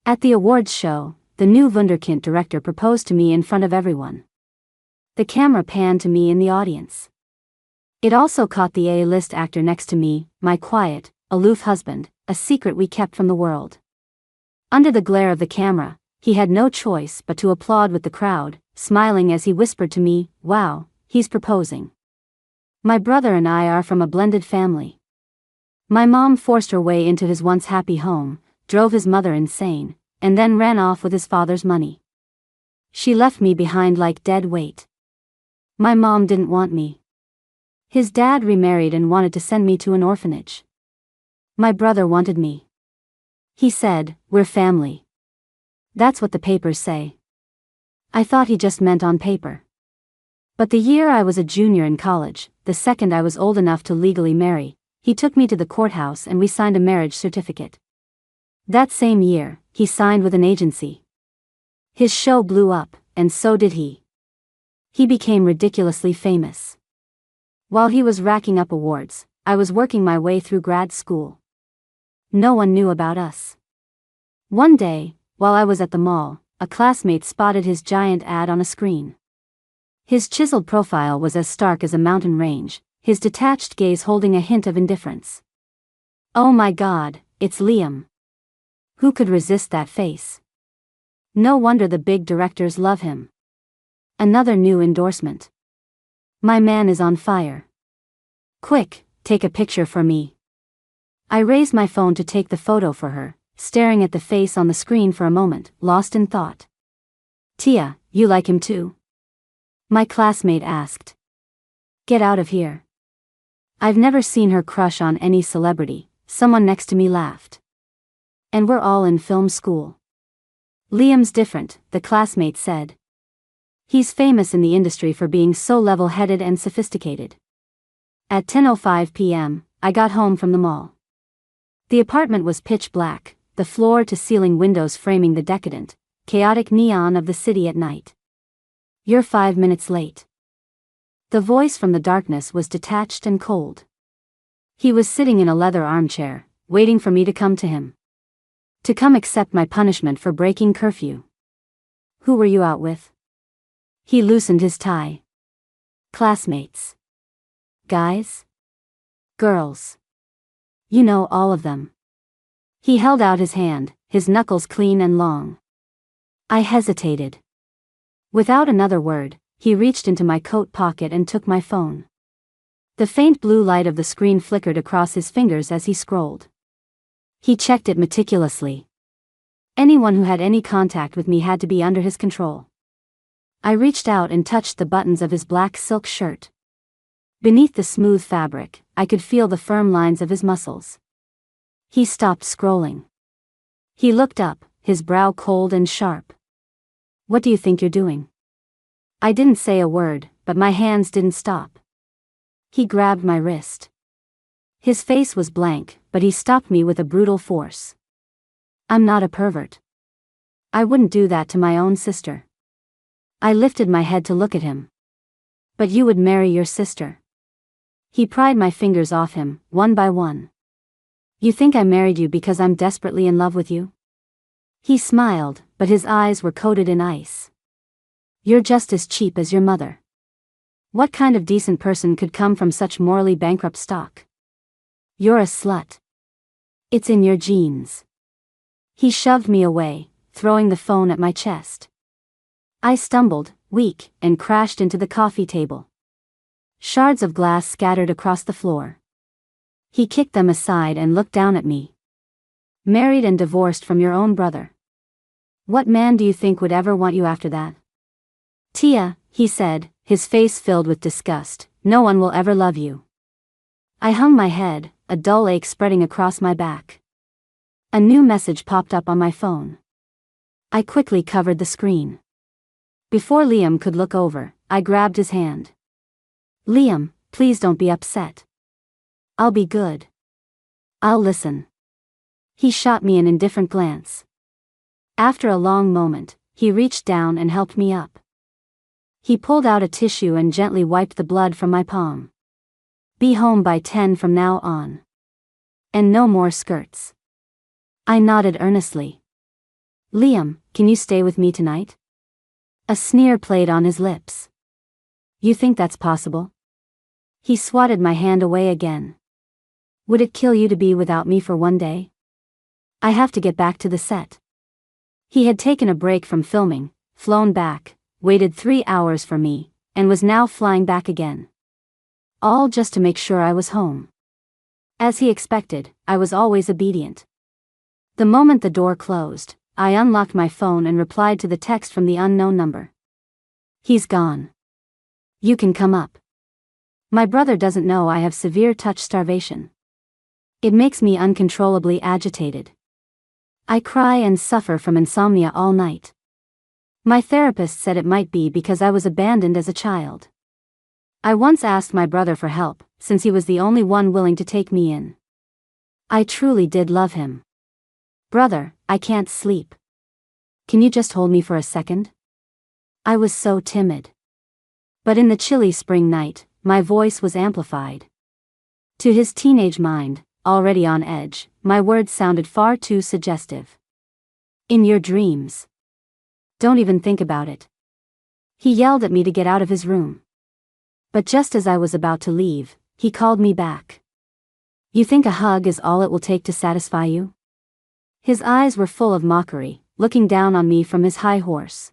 At the awards show, the new Wunderkind director proposed to me in front of everyone. The camera panned to me in the audience. It also caught the A-list actor next to me, my quiet, aloof husband, a secret we kept from the world. Under the glare of the camera, he had no choice but to applaud with the crowd, smiling as he whispered to me, "Wow, he's proposing." My brother and I are from a blended family. My mom forced her way into his once happy home, drove his mother insane, and then ran off with his father's money. She left me behind like dead weight. My mom didn't want me. His dad remarried and wanted to send me to an orphanage. My brother wanted me. He said, "We're family." That's what the papers say. I thought he just meant on paper. But the year I was a junior in college, the second I was old enough to legally marry, he took me to the courthouse and we signed a marriage certificate. That same year, he signed with an agency. His show blew up, and so did he. He became ridiculously famous. While he was racking up awards, I was working my way through grad school. No one knew about us. One day, while I was at the mall, a classmate spotted his giant ad on a screen. His chiseled profile was as stark as a mountain range, his detached gaze holding a hint of indifference. Oh my God, it's Liam. Who could resist that face? No wonder the big directors love him. Another new endorsement. My man is on fire. Quick, take a picture for me. I raised my phone to take the photo for her, staring at the face on the screen for a moment, lost in thought. "Tia, you like him too?" my classmate asked. "Get out of here." I've never seen her crush on any celebrity, someone next to me laughed. And we're all in film school. Liam's different, the classmate said. He's famous in the industry for being so level-headed and sophisticated. At 10:05 p.m., I got home from the mall. The apartment was pitch black, the floor-to-ceiling windows framing the decadent, chaotic neon of the city at night. "You're 5 minutes late." The voice from the darkness was detached and cold. He was sitting in a leather armchair, waiting for me to come to him. To come accept my punishment for breaking curfew. "Who were you out with?" He loosened his tie. "Classmates." "Guys?" "Girls." "You know all of them." He held out his hand, his knuckles clean and long. I hesitated. Without another word, he reached into my coat pocket and took my phone. The faint blue light of the screen flickered across his fingers as he scrolled. He checked it meticulously. Anyone who had any contact with me had to be under his control. I reached out and touched the buttons of his black silk shirt. Beneath the smooth fabric, I could feel the firm lines of his muscles. He stopped scrolling. He looked up, his brow cold and sharp. "What do you think you're doing?" I didn't say a word, but my hands didn't stop. He grabbed my wrist. His face was blank, but he stopped me with a brutal force. "I'm not a pervert. I wouldn't do that to my own sister." I lifted my head to look at him. "But you would marry your sister." He pried my fingers off him, one by one. "You think I married you because I'm desperately in love with you?" He smiled, but his eyes were coated in ice. "You're just as cheap as your mother. What kind of decent person could come from such morally bankrupt stock? You're a slut. It's in your genes." He shoved me away, throwing the phone at my chest. I stumbled, weak, and crashed into the coffee table. Shards of glass scattered across the floor. He kicked them aside and looked down at me. "Married and divorced from your own brother. What man do you think would ever want you after that?" "Tia," he said, his face filled with disgust, "no one will ever love you." I hung my head, a dull ache spreading across my back. A new message popped up on my phone. I quickly covered the screen. Before Liam could look over, I grabbed his hand. "Liam, please don't be upset. I'll be good. I'll listen." He shot me an indifferent glance. After a long moment, he reached down and helped me up. He pulled out a tissue and gently wiped the blood from my palm. "Be home by 10 from now on. And no more skirts." I nodded earnestly. Liam, can you stay with me tonight? A sneer played on his lips. You think that's possible? He swatted my hand away again. Would it kill you to be without me for one day? I have to get back to the set. He had taken a break from filming, flown back, waited 3 hours for me, and was now flying back again. All just to make sure I was home. As he expected, I was always obedient. The moment the door closed, I unlocked my phone and replied to the text from the unknown number. He's gone. You can come up. My brother doesn't know I have severe touch starvation. It makes me uncontrollably agitated. I cry and suffer from insomnia all night. My therapist said it might be because I was abandoned as a child. I once asked my brother for help, since he was the only one willing to take me in. I truly did love him. Brother, I can't sleep. Can you just hold me for a second? I was so timid. But in the chilly spring night, my voice was amplified. To his teenage mind, already on edge, my words sounded far too suggestive. In your dreams. Don't even think about it. He yelled at me to get out of his room. But just as I was about to leave, he called me back. You think a hug is all it will take to satisfy you? His eyes were full of mockery, looking down on me from his high horse.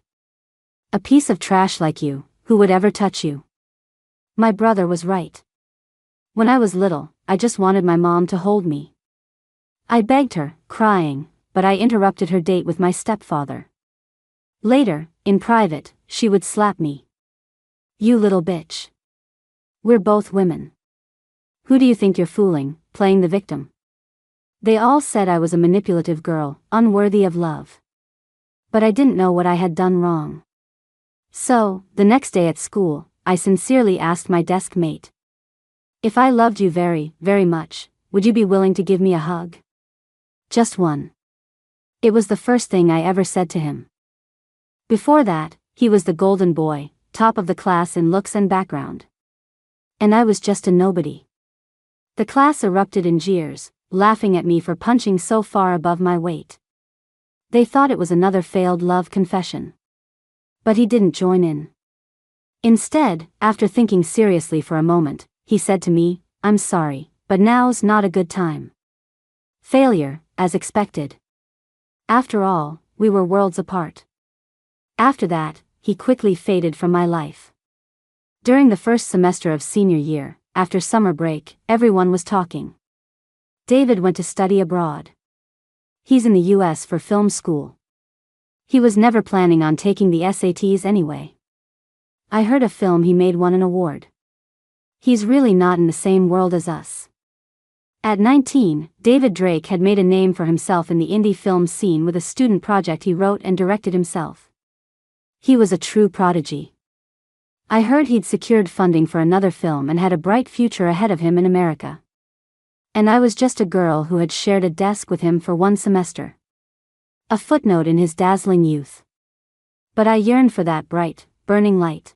A piece of trash like you, who would ever touch you? My brother was right. When I was little, I just wanted my mom to hold me. I begged her, crying, but I interrupted her date with my stepfather. Later, in private, she would slap me. You little bitch. We're both women. Who do you think you're fooling, playing the victim? They all said I was a manipulative girl, unworthy of love. But I didn't know what I had done wrong. So, the next day at school, I sincerely asked my desk mate. If I loved you very, very much, would you be willing to give me a hug? Just one. It was the first thing I ever said to him. Before that, he was the golden boy, top of the class in looks and background. And I was just a nobody. The class erupted in jeers, laughing at me for punching so far above my weight. They thought it was another failed love confession. But he didn't join in. Instead, after thinking seriously for a moment, he said to me, I'm sorry, but now's not a good time. Failure, as expected. After all, we were worlds apart. After that, he quickly faded from my life. During the first semester of senior year, after summer break, everyone was talking. David went to study abroad. He's in the US for film school. He was never planning on taking the SATs anyway. I heard a film he made won an award. He's really not in the same world as us. At 19, David Drake had made a name for himself in the indie film scene with a student project he wrote and directed himself. He was a true prodigy. I heard he'd secured funding for another film and had a bright future ahead of him in America. And I was just a girl who had shared a desk with him for one semester. A footnote in his dazzling youth. But I yearned for that bright, burning light.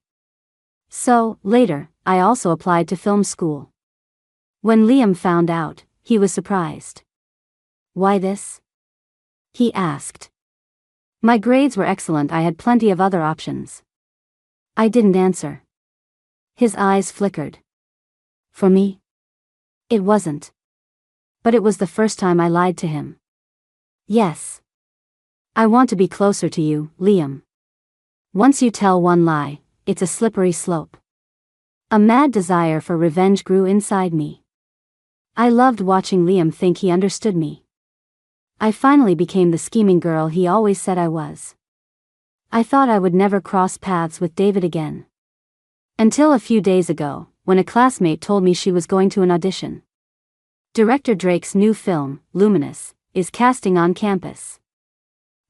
So, later, I also applied to film school. When Liam found out, he was surprised. Why this? He asked. My grades were excellent, I had plenty of other options. I didn't answer. His eyes flickered. For me? It wasn't. But it was the first time I lied to him. Yes. I want to be closer to you, Liam. Once you tell one lie, it's a slippery slope. A mad desire for revenge grew inside me. I loved watching Liam think he understood me. I finally became the scheming girl he always said I was. I thought I would never cross paths with David again. Until a few days ago, when a classmate told me she was going to an audition. Director Drake's new film, Luminous, is casting on campus.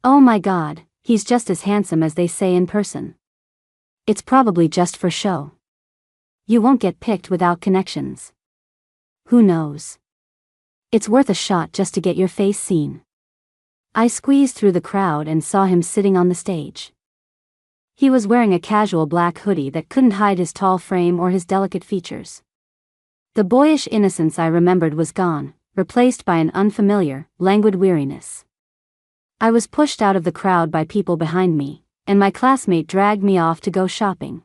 Oh my God, he's just as handsome as they say in person. It's probably just for show. You won't get picked without connections. Who knows? It's worth a shot just to get your face seen. I squeezed through the crowd and saw him sitting on the stage. He was wearing a casual black hoodie that couldn't hide his tall frame or his delicate features. The boyish innocence I remembered was gone, replaced by an unfamiliar, languid weariness. I was pushed out of the crowd by people behind me, and my classmate dragged me off to go shopping.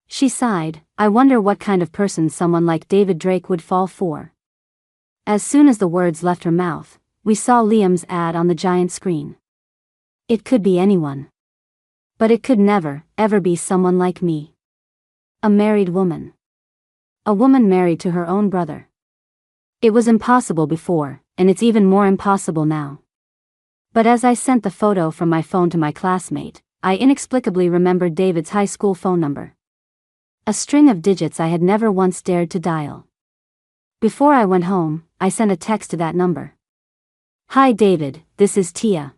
She sighed, "I wonder what kind of person someone like David Drake would fall for." As soon as the words left her mouth, we saw Liam's ad on the giant screen. It could be anyone. But it could never, ever be someone like me. A married woman. A woman married to her own brother. It was impossible before, and it's even more impossible now. But as I sent the photo from my phone to my classmate, I inexplicably remembered David's high school phone number. A string of digits I had never once dared to dial. Before I went home, I sent a text to that number. "Hi David, this is Tia.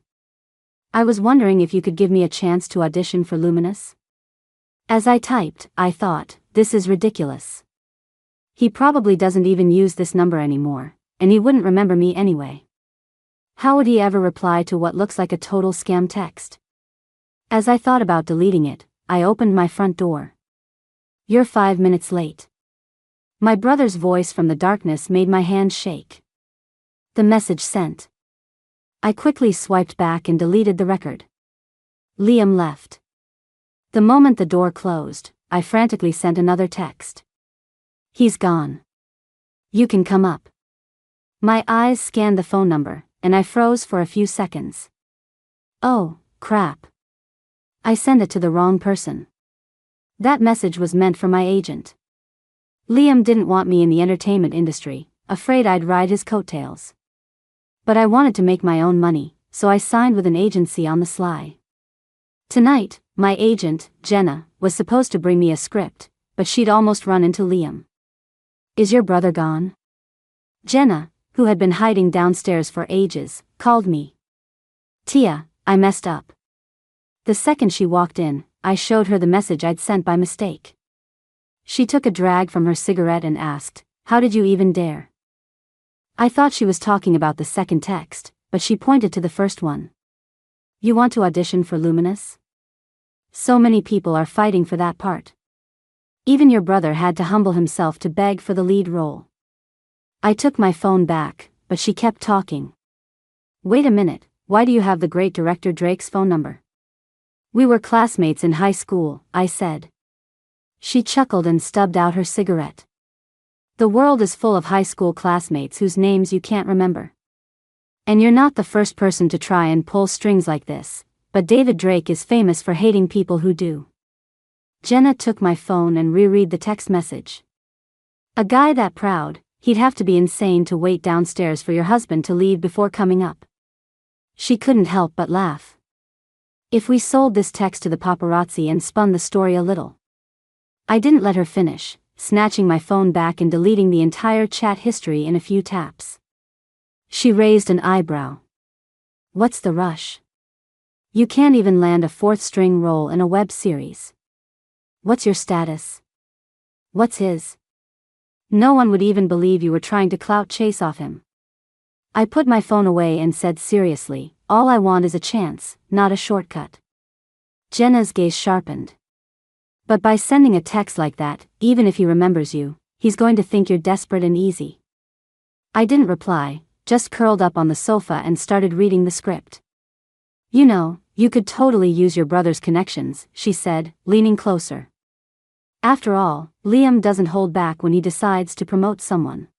I was wondering if you could give me a chance to audition for Luminous." As I typed, I thought, this is ridiculous. He probably doesn't even use this number anymore, and he wouldn't remember me anyway. How would he ever reply to what looks like a total scam text? As I thought about deleting it, I opened my front door. "You're 5 minutes late." My brother's voice from the darkness made my hand shake. The message sent. I quickly swiped back and deleted the record. Liam left. The moment the door closed, I frantically sent another text. "He's gone. You can come up." My eyes scanned the phone number, and I froze for a few seconds. Oh, crap. I sent it to the wrong person. That message was meant for my agent. Liam didn't want me in the entertainment industry, afraid I'd ride his coattails. But I wanted to make my own money, so I signed with an agency on the sly. Tonight, my agent, Jenna, was supposed to bring me a script, but she'd almost run into Liam. "Is your brother gone?" Jenna, who had been hiding downstairs for ages, called me. "Tia, I messed up." The second she walked in, I showed her the message I'd sent by mistake. She took a drag from her cigarette and asked, "How did you even dare?" I thought she was talking about the second text, but she pointed to the first one. "You want to audition for Luminous? So many people are fighting for that part. Even your brother had to humble himself to beg for the lead role." I took my phone back, but she kept talking. "Wait a minute, why do you have the great director Drake's phone number?" "We were classmates in high school," I said. She chuckled and stubbed out her cigarette. "The world is full of high school classmates whose names you can't remember. And you're not the first person to try and pull strings like this, but David Drake is famous for hating people who do." Jenna took my phone and reread the text message. "A guy that proud, he'd have to be insane to wait downstairs for your husband to leave before coming up." She couldn't help but laugh. If we sold this text to the paparazzi and spun the story a little. I didn't let her finish, snatching my phone back and deleting the entire chat history in a few taps. She raised an eyebrow. "What's the rush? You can't even land a fourth-string role in a web series. What's your status? What's his? No one would even believe you were trying to clout chase off him." I put my phone away and said seriously, "All I want is a chance, not a shortcut." Jenna's gaze sharpened. "But by sending a text like that, even if he remembers you, he's going to think you're desperate and easy." I didn't reply, just curled up on the sofa and started reading the script. "You know, you could totally use your brother's connections," she said, leaning closer. After all, Liam doesn't hold back when he decides to promote someone.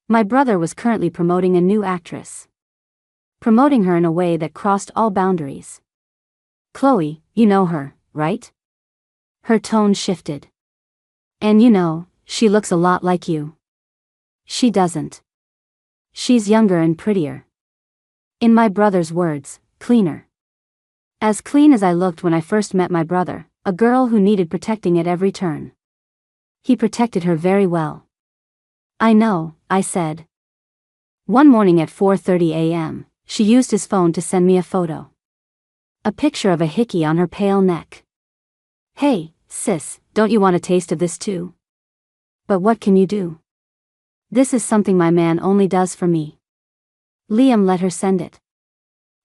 My brother was currently promoting a new actress. Promoting her in a way that crossed all boundaries. "Chloe, you know her, right?" Her tone shifted. "And you know, she looks a lot like you." "She doesn't. She's younger and prettier. In my brother's words, cleaner. As clean as I looked when I first met my brother, a girl who needed protecting at every turn. He protected her very well." "I know," I said. One morning at 4:30 a.m., she used his phone to send me a photo. A picture of a hickey on her pale neck. "Hey, sis, don't you want a taste of this too?" "But what can you do? This is something my man only does for me." Liam let her send it.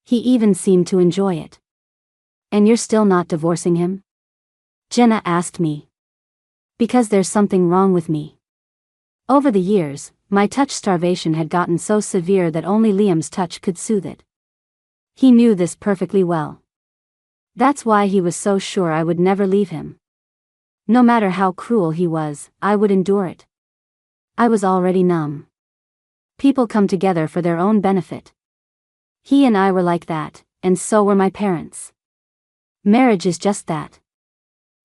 He even seemed to enjoy it. "And you're still not divorcing him?" Jenna asked me. "Because there's something wrong with me. Over the years, my touch starvation had gotten so severe that only Liam's touch could soothe it. He knew this perfectly well. That's why he was so sure I would never leave him. No matter how cruel he was, I would endure it. I was already numb. People come together for their own benefit. He and I were like that, and so were my parents. Marriage is just that.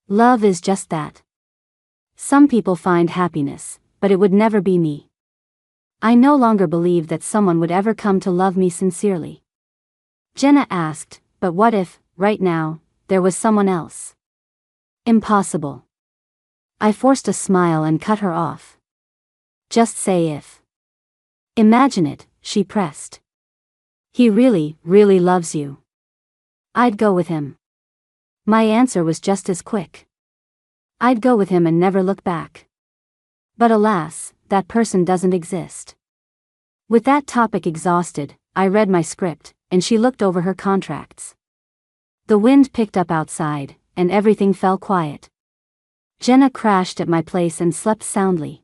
Love is just that. Some people find happiness, but it would never be me. I no longer believed that someone would ever come to love me sincerely. Jenna asked, but what if, right now, there was someone else? Impossible. I forced a smile and cut her off. Just say if. Imagine it, she pressed. He really, really loves you. I'd go with him. My answer was just as quick. I'd go with him and never look back. But alas, that person doesn't exist. With that topic exhausted, I read my script, and she looked over her contracts. The wind picked up outside, and everything fell quiet. Jenna crashed at my place and slept soundly.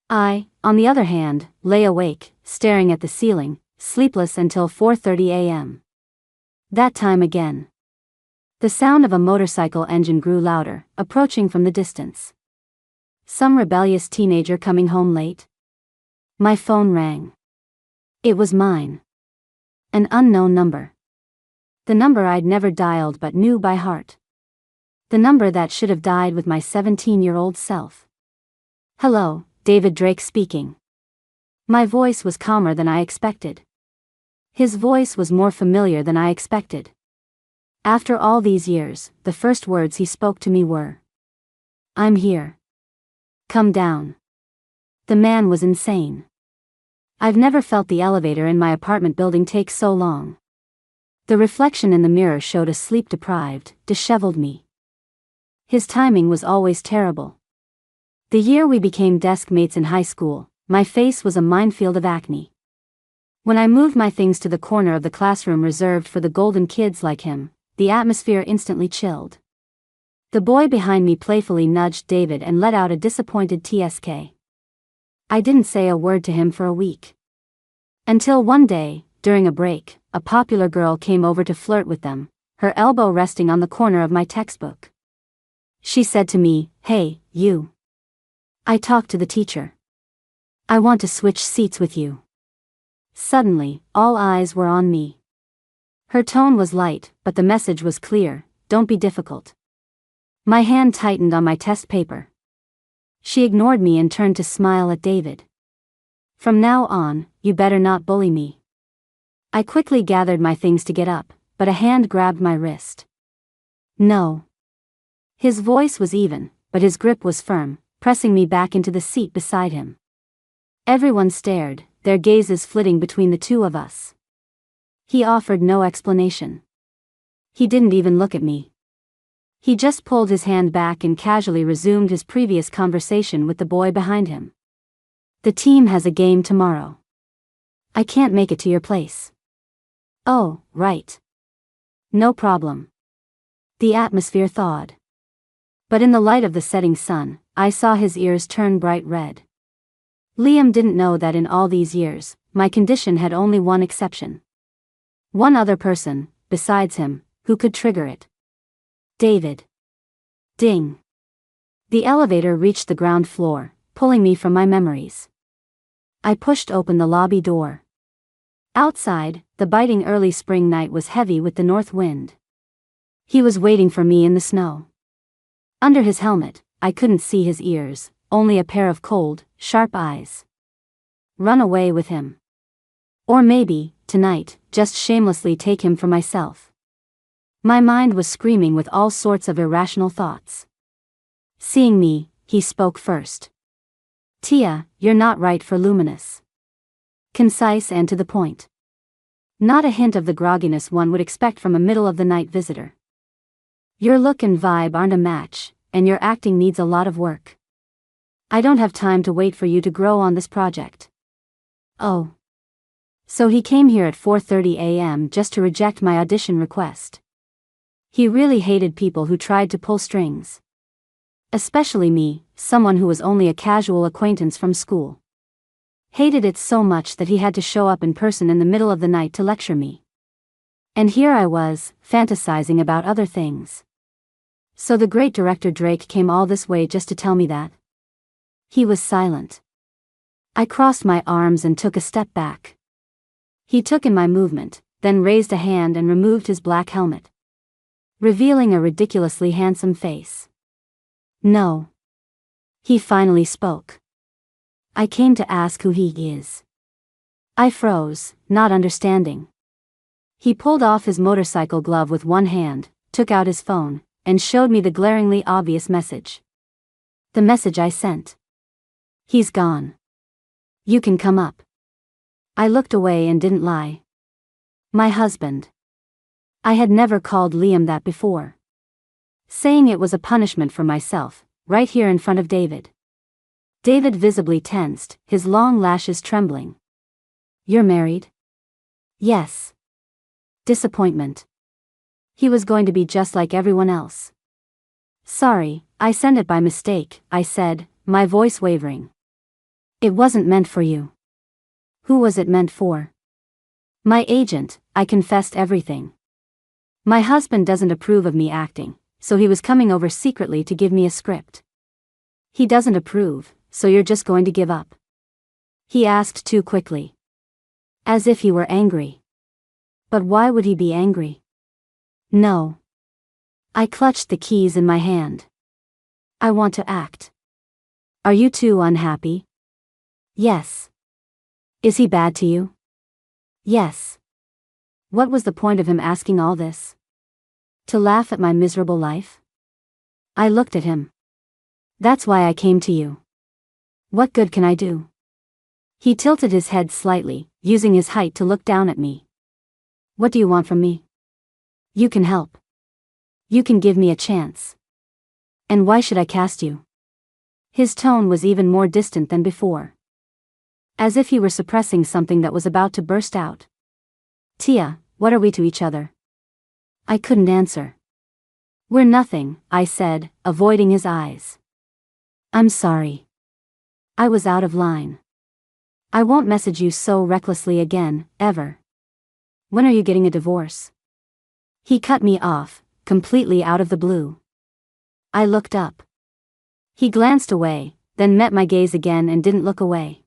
I, on the other hand, lay awake, staring at the ceiling, sleepless until 4:30 a.m. That time again. The sound of a motorcycle engine grew louder, approaching from the distance. Some rebellious teenager coming home late? My phone rang. It was mine. An unknown number. The number I'd never dialed but knew by heart. The number that should have died with my 17-year-old self. Hello, David Drake speaking. My voice was calmer than I expected. His voice was more familiar than I expected. After all these years, the first words he spoke to me were, "I'm here. Come down." The man was insane. I've never felt the elevator in my apartment building take so long. The reflection in the mirror showed a sleep-deprived, disheveled me. His timing was always terrible. The year we became desk mates in high school, my face was a minefield of acne. When I moved my things to the corner of the classroom reserved for the golden kids like him, the atmosphere instantly chilled. The boy behind me playfully nudged David and let out a disappointed TSK. I didn't say a word to him for a week. Until one day, during a break, a popular girl came over to flirt with them, her elbow resting on the corner of my textbook. She said to me, "Hey, you. I talked to the teacher. I want to switch seats with you." Suddenly, all eyes were on me. Her tone was light, but the message was clear: don't be difficult. My hand tightened on my test paper. She ignored me and turned to smile at David. "From now on, you better not bully me." I quickly gathered my things to get up, but a hand grabbed my wrist. "No." His voice was even, but his grip was firm, pressing me back into the seat beside him. Everyone stared, their gazes flitting between the two of us. He offered no explanation. He didn't even look at me. He just pulled his hand back and casually resumed his previous conversation with the boy behind him. "The team has a game tomorrow. I can't make it to your place." "Oh, right. No problem." The atmosphere thawed. But in the light of the setting sun, I saw his ears turn bright red. Liam didn't know that in all these years, my condition had only one exception. One other person, besides him, who could trigger it. David. Ding. The elevator reached the ground floor, pulling me from my memories. I pushed open the lobby door. Outside, the biting early spring night was heavy with the north wind. He was waiting for me in the snow. Under his helmet, I couldn't see his ears, only a pair of cold, sharp eyes. Run away with him. Or maybe, tonight, just shamelessly take him for myself. My mind was screaming with all sorts of irrational thoughts. Seeing me, he spoke first. "Tia, you're not right for Luminous." Concise and to the point. Not a hint of the grogginess one would expect from a middle-of-the-night visitor. "Your look and vibe aren't a match, and your acting needs a lot of work. I don't have time to wait for you to grow on this project." Oh. So he came here at 4:30 a.m. just to reject my audition request. He really hated people who tried to pull strings. Especially me, someone who was only a casual acquaintance from school. Hated it so much that he had to show up in person in the middle of the night to lecture me. And here I was, fantasizing about other things. So the great director Drake came all this way just to tell me that? He was silent. I crossed my arms and took a step back. He took in my movement, then raised a hand and removed his black helmet, revealing a ridiculously handsome face. No. He finally spoke. I came to ask who he is. I froze, not understanding. He pulled off his motorcycle glove with one hand, took out his phone, and showed me the glaringly obvious message. The message I sent. He's gone. You can come up. I looked away and didn't lie. My husband. I had never called Liam that before. Saying it was a punishment for myself, right here in front of David. David visibly tensed, his long lashes trembling. You're married? Yes. Disappointment. He was going to be just like everyone else. Sorry, I sent it by mistake, I said, my voice wavering. It wasn't meant for you. Who was it meant for? My agent. I confessed everything. My husband doesn't approve of me acting, so he was coming over secretly to give me a script. He doesn't approve, so you're just going to give up? He asked too quickly. As if he were angry. But why would he be angry? No. I clutched the keys in my hand. I want to act. Are you too unhappy? Yes. Is he bad to you? Yes. What was the point of him asking all this? To laugh at my miserable life? I looked at him. That's why I came to you. What good can I do? He tilted his head slightly, using his height to look down at me. What do you want from me? You can help. You can give me a chance. And why should I cast you? His tone was even more distant than before. As if he were suppressing something that was about to burst out. Tia, what are we to each other? I couldn't answer. We're nothing, I said, avoiding his eyes. I'm sorry. I was out of line. I won't message you so recklessly again, ever. When are you getting a divorce? He cut me off, completely out of the blue. I looked up. He glanced away, then met my gaze again and didn't look away.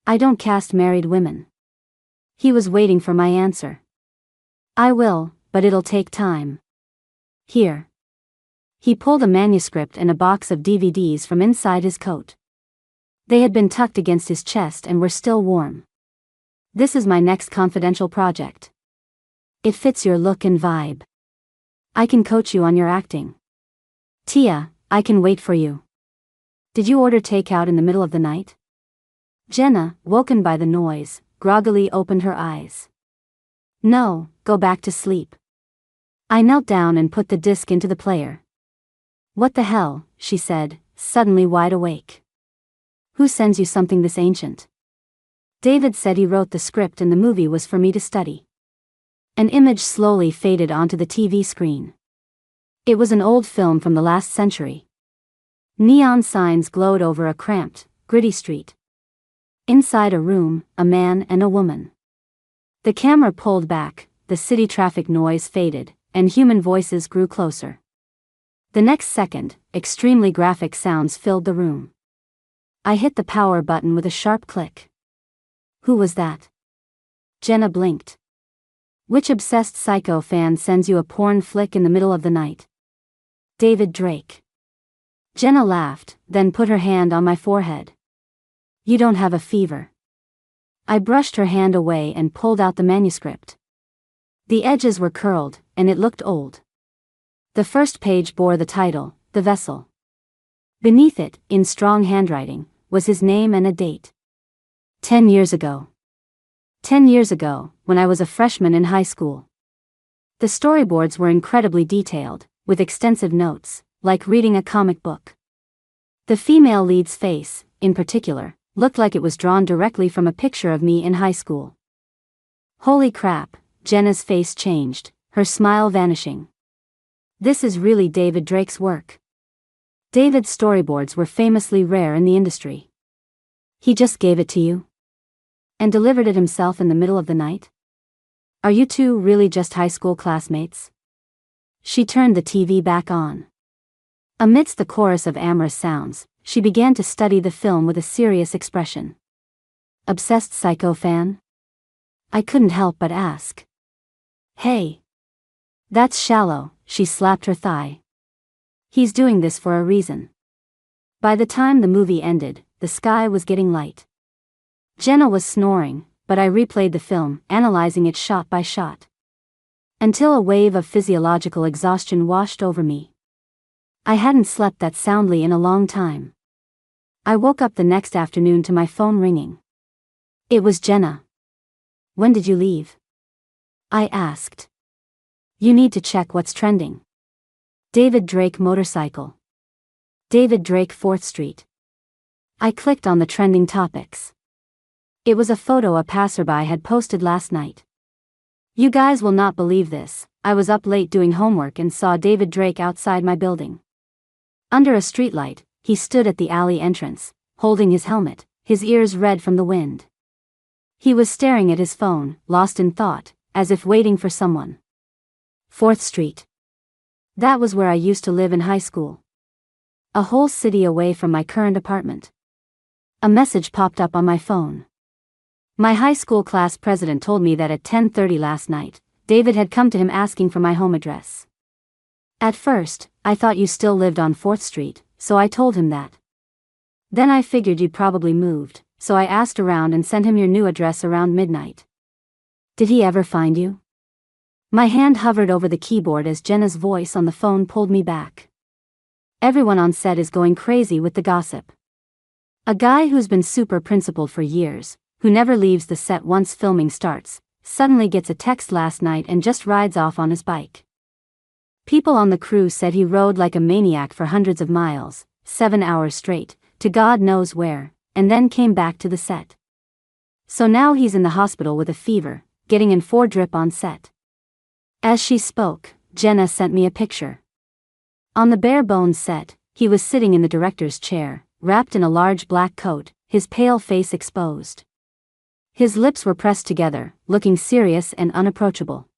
I don't cast married women. He was waiting for my answer. I will, but it'll take time. Here. He pulled a manuscript and a box of DVDs from inside his coat. They had been tucked against his chest and were still warm. This is my next confidential project. It fits your look and vibe. I can coach you on your acting. Tia, I can wait for you. Did you order takeout in the middle of the night? Jenna, woken by the noise, groggily opened her eyes. No, go back to sleep. I knelt down and put the disc into the player. What the hell, she said, suddenly wide awake. Who sends you something this ancient? David said he wrote the script and the movie was for me to study. An image slowly faded onto the TV screen. It was an old film from the last century. Neon signs glowed over a cramped, gritty street. Inside a room, a man and a woman. The camera pulled back, the city traffic noise faded, and human voices grew closer. The next second, extremely graphic sounds filled the room. I hit the power button with a sharp click. Who was that? Jenna blinked. Which obsessed psycho fan sends you a porn flick in the middle of the night? David Drake. Jenna laughed, then put her hand on my forehead. You don't have a fever. I brushed her hand away and pulled out the manuscript. The edges were curled, and it looked old. The first page bore the title, The Vessel. Beneath it, in strong handwriting, was his name and a date. 10 years ago. 10 years ago, when I was a freshman in high school. The storyboards were incredibly detailed, with extensive notes, like reading a comic book. The female lead's face, in particular, looked like it was drawn directly from a picture of me in high school. Holy crap, Jenna's face changed, her smile vanishing. This is really David Drake's work. David's storyboards were famously rare in the industry. He just gave it to you? And delivered it himself in the middle of the night? Are you two really just high school classmates? She turned the TV back on. Amidst the chorus of amorous sounds, she began to study the film with a serious expression. Obsessed Psycho fan? I couldn't help but ask. Hey. That's shallow, she slapped her thigh. He's doing this for a reason. By the time the movie ended, the sky was getting light. Jenna was snoring, but I replayed the film, analyzing it shot by shot. Until a wave of physiological exhaustion washed over me. I hadn't slept that soundly in a long time. I woke up the next afternoon to my phone ringing. It was Jenna. When did you leave? I asked. You need to check what's trending. David Drake motorcycle. David Drake 4th Street. I clicked on the trending topics. It was a photo a passerby had posted last night. You guys will not believe this, I was up late doing homework and saw David Drake outside my building. Under a streetlight, he stood at the alley entrance, holding his helmet, his ears red from the wind. He was staring at his phone, lost in thought, as if waiting for someone. 4th Street. That was where I used to live in high school. A whole city away from my current apartment. A message popped up on my phone. My high school class president told me that at 10:30 last night, David had come to him asking for my home address. At first, I thought you still lived on 4th Street, so I told him that. Then I figured you'd probably moved, so I asked around and sent him your new address around midnight. Did he ever find you? My hand hovered over the keyboard as Jenna's voice on the phone pulled me back. Everyone on set is going crazy with the gossip. A guy who's been super principled for years, who never leaves the set once filming starts, suddenly gets a text last night and just rides off on his bike. People on the crew said he rode like a maniac for hundreds of miles, 7 hours straight, to God knows where, and then came back to the set. So now he's in the hospital with a fever, getting in 4 drip on set. As she spoke, Jenna sent me a picture. On the bare bones set, he was sitting in the director's chair, wrapped in a large black coat, his pale face exposed. His lips were pressed together, looking serious and unapproachable.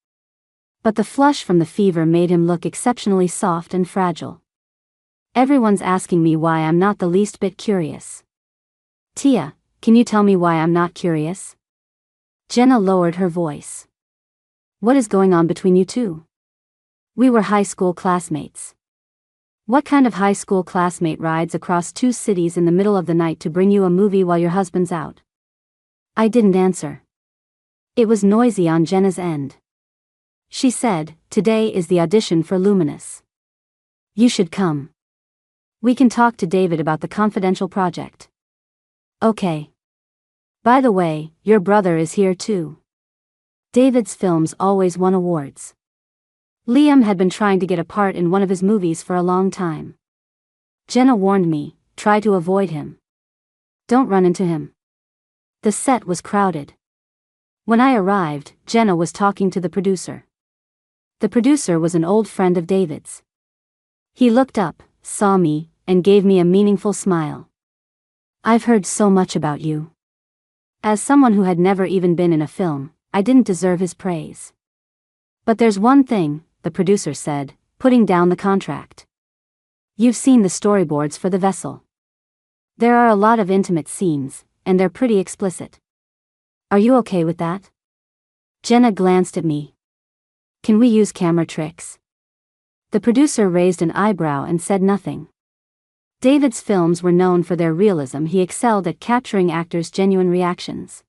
But the flush from the fever made him look exceptionally soft and fragile. Everyone's asking me why I'm not the least bit curious. Tia, can you tell me why I'm not curious? Jenna lowered her voice. What is going on between you two? We were high school classmates. What kind of high school classmate rides across 2 cities in the middle of the night to bring you a movie while your husband's out? I didn't answer. It was noisy on Jenna's end. She said, today is the audition for Luminous. You should come. We can talk to David about the confidential project. Okay. By the way, your brother is here too. David's films always won awards. Liam had been trying to get a part in one of his movies for a long time. Jenna warned me, try to avoid him. Don't run into him. The set was crowded. When I arrived, Jenna was talking to the producer. The producer was an old friend of David's. He looked up, saw me, and gave me a meaningful smile. I've heard so much about you. As someone who had never even been in a film, I didn't deserve his praise. But there's one thing, the producer said, putting down the contract. You've seen the storyboards for the vessel. There are a lot of intimate scenes, and they're pretty explicit. Are you okay with that? Jenna glanced at me. Can we use camera tricks? The producer raised an eyebrow and said nothing. David's films were known for their realism. He excelled at capturing actors' genuine reactions.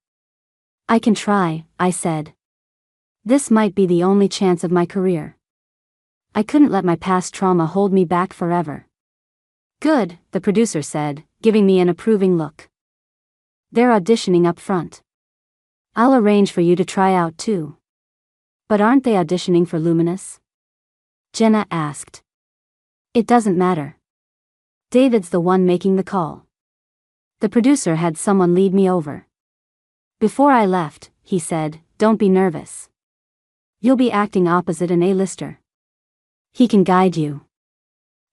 I can try, I said. This might be the only chance of my career. I couldn't let my past trauma hold me back forever. Good, the producer said, giving me an approving look. They're auditioning up front. I'll arrange for you to try out too. But aren't they auditioning for Luminous? Jenna asked. It doesn't matter. David's the one making the call. The producer had someone lead me over. Before I left, he said, don't be nervous. You'll be acting opposite an A-lister. He can guide you.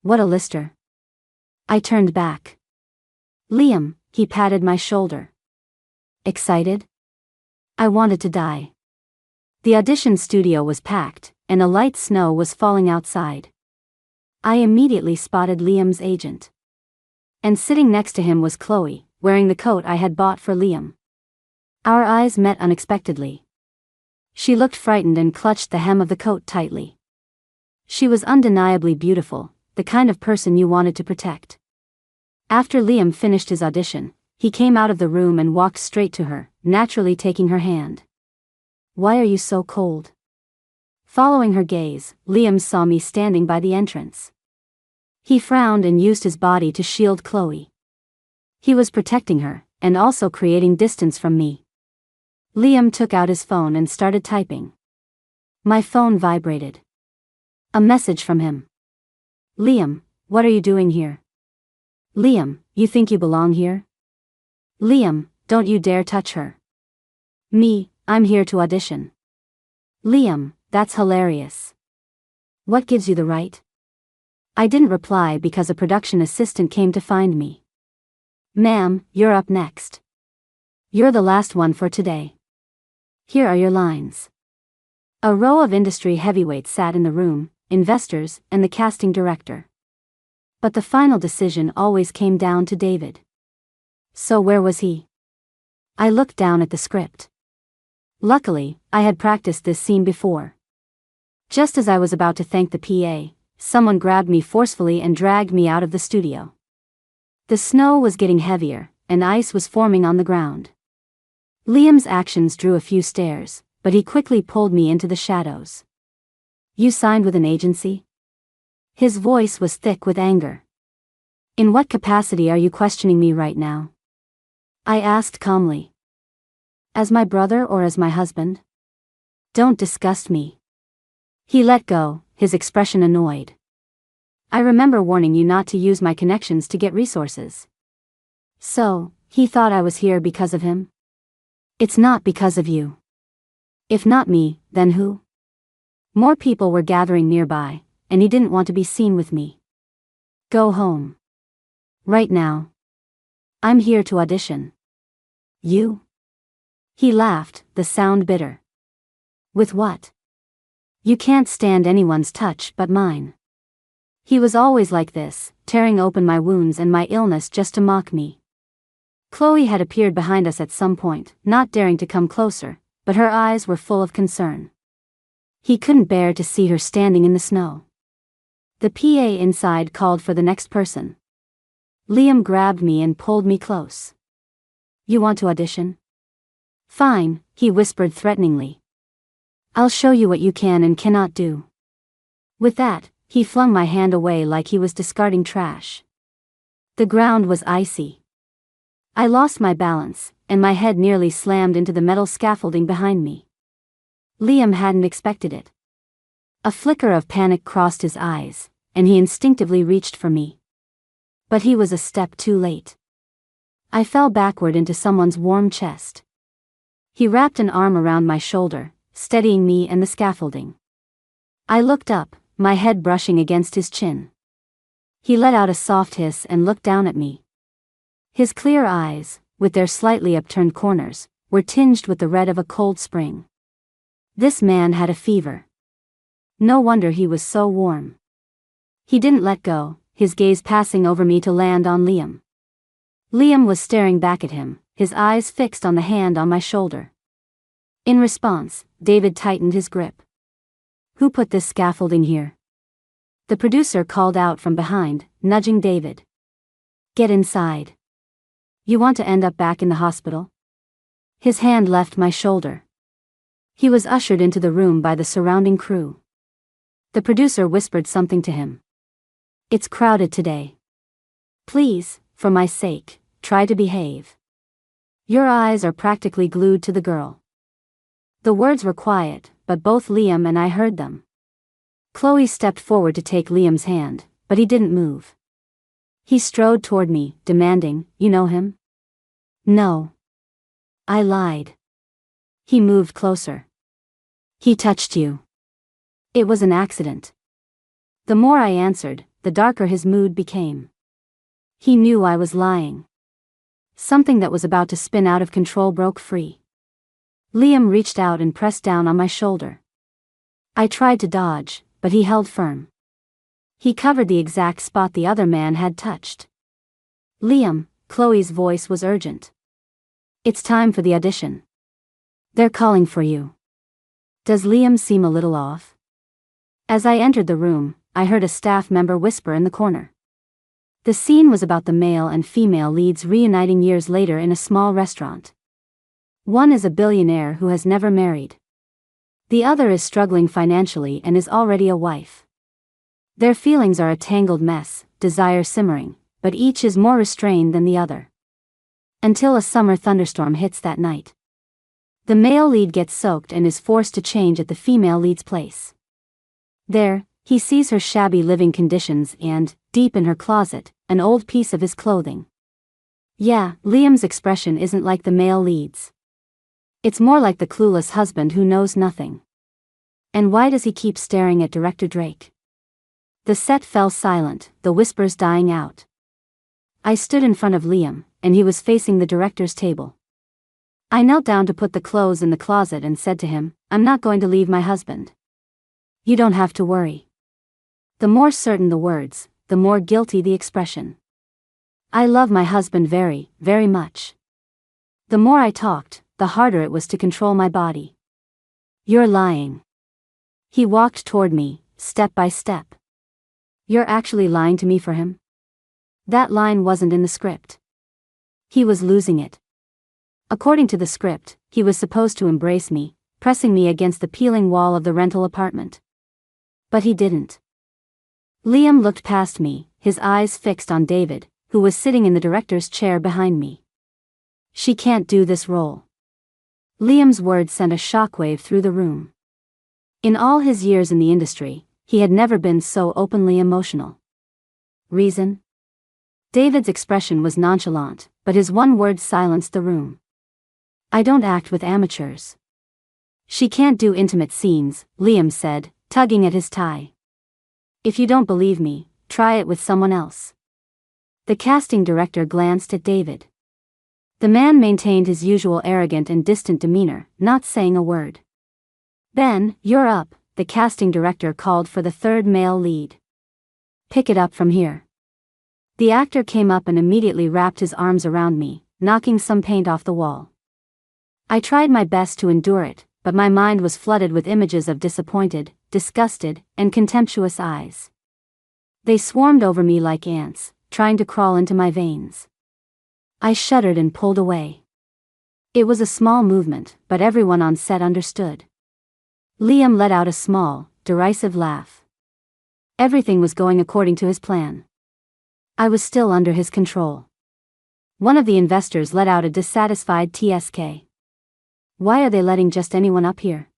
What a lister. I turned back. Liam, he patted my shoulder. Excited? I wanted to die. The audition studio was packed, and a light snow was falling outside. I immediately spotted Liam's agent. And sitting next to him was Chloe, wearing the coat I had bought for Liam. Our eyes met unexpectedly. She looked frightened and clutched the hem of the coat tightly. She was undeniably beautiful, the kind of person you wanted to protect. After Liam finished his audition, he came out of the room and walked straight to her, naturally taking her hand. "Why are you so cold?" Following her gaze, Liam saw me standing by the entrance. He frowned and used his body to shield Chloe. He was protecting her, and also creating distance from me. Liam took out his phone and started typing. My phone vibrated. A message from him. "Liam, what are you doing here?" "Liam, you think you belong here?" "Liam, don't you dare touch her." "Me, I'm here to audition." "Liam, that's hilarious. What gives you the right?" I didn't reply because a production assistant came to find me. "Ma'am, you're up next. You're the last one for today. Here are your lines." A row of industry heavyweights sat in the room, investors, and the casting director. But the final decision always came down to David. So where was he? I looked down at the script. Luckily, I had practiced this scene before. Just as I was about to thank the PA, someone grabbed me forcefully and dragged me out of the studio. The snow was getting heavier, and ice was forming on the ground. Liam's actions drew a few stares, but he quickly pulled me into the shadows. "You signed with an agency?" His voice was thick with anger. "In what capacity are you questioning me right now?" I asked calmly. "As my brother or as my husband?" "Don't disgust me." He let go, his expression annoyed. "I remember warning you not to use my connections to get resources." "So, he thought I was here because of him?" "It's not because of you." "If not me, then who?" More people were gathering nearby, and he didn't want to be seen with me. "Go home. Right now. I'm here to audition." "You?" He laughed, the sound bitter. "With what? You can't stand anyone's touch but mine." He was always like this, tearing open my wounds and my illness just to mock me. Chloe had appeared behind us at some point, not daring to come closer, but her eyes were full of concern. He couldn't bear to see her standing in the snow. The PA inside called for the next person. Liam grabbed me and pulled me close. "You want to audition?" "Fine," he whispered threateningly. "I'll show you what you can and cannot do." With that, he flung my hand away like he was discarding trash. The ground was icy. I lost my balance, and my head nearly slammed into the metal scaffolding behind me. Liam hadn't expected it. A flicker of panic crossed his eyes, and he instinctively reached for me. But he was a step too late. I fell backward into someone's warm chest. He wrapped an arm around my shoulder, steadying me and the scaffolding. I looked up, my head brushing against his chin. He let out a soft hiss and looked down at me. His clear eyes, with their slightly upturned corners, were tinged with the red of a cold spring. This man had a fever. No wonder he was so warm. He didn't let go, his gaze passing over me to land on Liam. Liam was staring back at him, his eyes fixed on the hand on my shoulder. In response, David tightened his grip. "Who put this scaffolding here?" The producer called out from behind, nudging David. "Get inside. You want to end up back in the hospital?" His hand left my shoulder. He was ushered into the room by the surrounding crew. The producer whispered something to him. "It's crowded today. Please, for my sake, try to behave. Your eyes are practically glued to the girl." The words were quiet, but both Liam and I heard them. Chloe stepped forward to take Liam's hand, but he didn't move. He strode toward me, demanding, "You know him?" "No." I lied. He moved closer. "He touched you." "It was an accident." The more I answered, the darker his mood became. He knew I was lying. Something that was about to spin out of control broke free. Liam reached out and pressed down on my shoulder. I tried to dodge, but he held firm. He covered the exact spot the other man had touched. Liam, Chloe's voice was urgent. It's time for the audition. They're calling for you. Does Liam seem a little off? As I entered the room, I heard a staff member whisper in the corner. The scene was about the male and female leads reuniting years later in a small restaurant. One is a billionaire who has never married. The other is struggling financially and is already a wife. Their feelings are a tangled mess, desire simmering, but each is more restrained than the other. Until a summer thunderstorm hits that night. The male lead gets soaked and is forced to change at the female lead's place. There, he sees her shabby living conditions and, deep in her closet, an old piece of his clothing. Yeah, Liam's expression isn't like the male lead's. It's more like the clueless husband who knows nothing. And why does he keep staring at Director Drake? The set fell silent, the whispers dying out. I stood in front of Liam, and he was facing the director's table. I knelt down to put the clothes in the closet and said to him, I'm not going to leave my husband. You don't have to worry. The more certain the words, the more guilty the expression. I love my husband very, very much. The more I talked, the harder it was to control my body. You're lying. He walked toward me, step by step. You're actually lying to me for him? That line wasn't in the script. He was losing it. According to the script, he was supposed to embrace me, pressing me against the peeling wall of the rental apartment. But he didn't. Liam looked past me, his eyes fixed on David, who was sitting in the director's chair behind me. She can't do this role. Liam's words sent a shockwave through the room. In all his years in the industry, he had never been so openly emotional. Reason? David's expression was nonchalant, but his one word silenced the room. I don't act with amateurs. She can't do intimate scenes, Liam said, tugging at his tie. If you don't believe me, try it with someone else. The casting director glanced at David. The man maintained his usual arrogant and distant demeanor, not saying a word. Ben, you're up, the casting director called for the third male lead. Pick it up from here. The actor came up and immediately wrapped his arms around me, knocking some paint off the wall. I tried my best to endure it, but my mind was flooded with images of disappointed, disgusted, and contemptuous eyes. They swarmed over me like ants, trying to crawl into my veins. I shuddered and pulled away. It was a small movement, but everyone on set understood. Liam let out a small, derisive laugh. Everything was going according to his plan. I was still under his control. One of the investors let out a dissatisfied TSK. Why are they letting just anyone up here?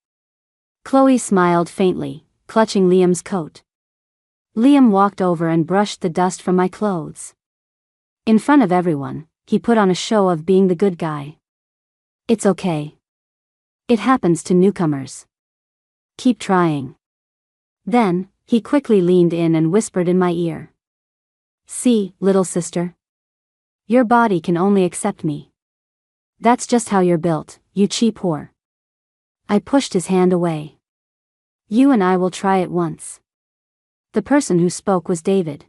Chloe smiled faintly, clutching Liam's coat. Liam walked over and brushed the dust from my clothes. In front of everyone, he put on a show of being the good guy. It's okay. It happens to newcomers. Keep trying. Then, he quickly leaned in and whispered in my ear. See, little sister. Your body can only accept me. That's just how you're built, you cheap whore. I pushed his hand away. You and I will try it once. The person who spoke was David.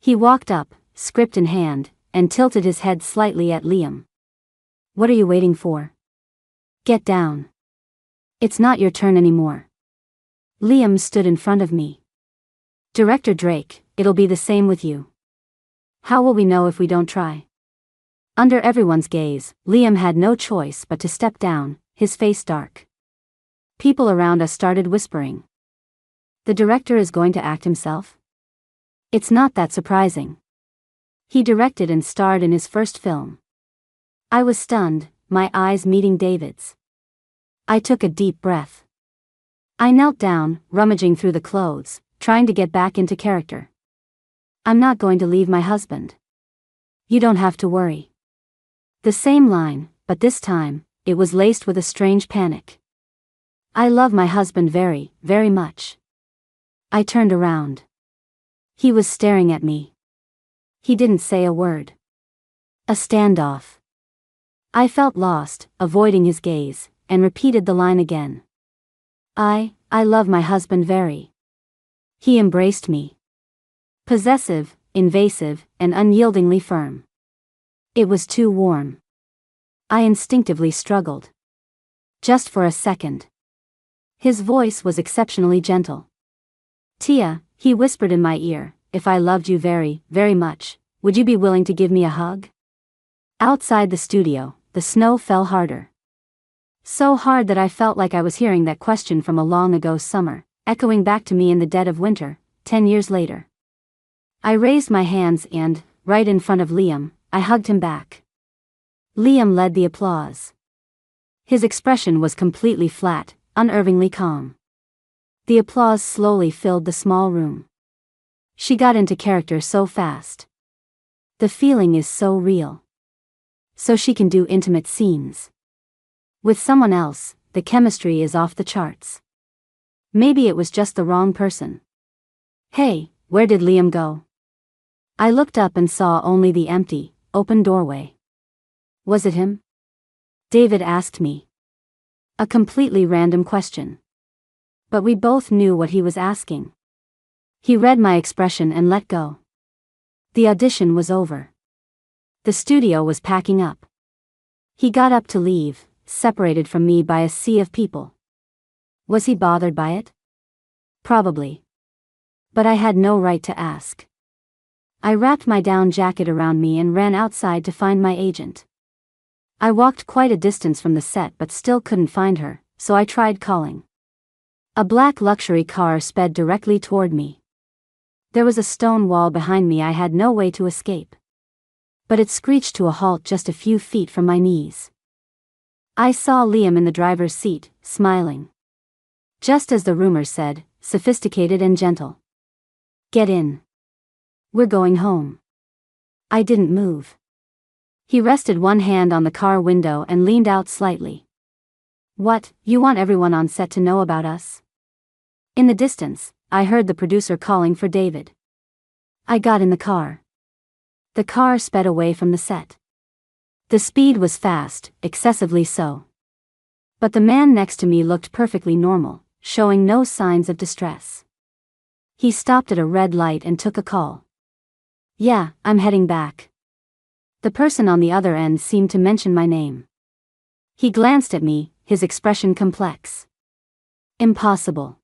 He walked up, script in hand, and tilted his head slightly at Liam. What are you waiting for? Get down. It's not your turn anymore. Liam stood in front of me. Director Drake, it'll be the same with you. How will we know if we don't try? Under everyone's gaze, Liam had no choice but to step down, his face dark. People around us started whispering. The director is going to act himself? It's not that surprising. He directed and starred in his first film. I was stunned, my eyes meeting David's. I took a deep breath. I knelt down, rummaging through the clothes, trying to get back into character. I'm not going to leave my husband. You don't have to worry. The same line, but this time, it was laced with a strange panic. I love my husband very, very much. I turned around. He was staring at me. He didn't say a word. A standoff. I felt lost, avoiding his gaze, and repeated the line again. I love my husband very. He embraced me. Possessive, invasive, and unyieldingly firm. It was too warm. I instinctively struggled. Just for a second. His voice was exceptionally gentle. Tia, he whispered in my ear, if I loved you very, very much, would you be willing to give me a hug? Outside the studio, the snow fell harder. So hard that I felt like I was hearing that question from a long ago summer, echoing back to me in the dead of winter, 10 years later. I raised my hands and, right in front of Liam, I hugged him back. Liam led the applause. His expression was completely flat, unnervingly calm. The applause slowly filled the small room. She got into character so fast. The feeling is so real. So she can do intimate scenes. With someone else, the chemistry is off the charts. Maybe it was just the wrong person. Hey, where did Liam go? I looked up and saw only the empty, open doorway. Was it him? David asked me. A completely random question. But we both knew what he was asking. He read my expression and let go. The audition was over. The studio was packing up. He got up to leave, separated from me by a sea of people. Was he bothered by it? Probably. But I had no right to ask. I wrapped my down jacket around me and ran outside to find my agent. I walked quite a distance from the set but still couldn't find her, so I tried calling. A black luxury car sped directly toward me. There was a stone wall behind me I had no way to escape. But it screeched to a halt just a few feet from my knees. I saw Liam in the driver's seat, smiling. Just as the rumor said, sophisticated and gentle. Get in. We're going home. I didn't move. He rested one hand on the car window and leaned out slightly. What, you want everyone on set to know about us? In the distance, I heard the producer calling for David. I got in the car. The car sped away from the set. The speed was fast, excessively so. But the man next to me looked perfectly normal, showing no signs of distress. He stopped at a red light and took a call. Yeah, I'm heading back. The person on the other end seemed to mention my name. He glanced at me, his expression complex. Impossible.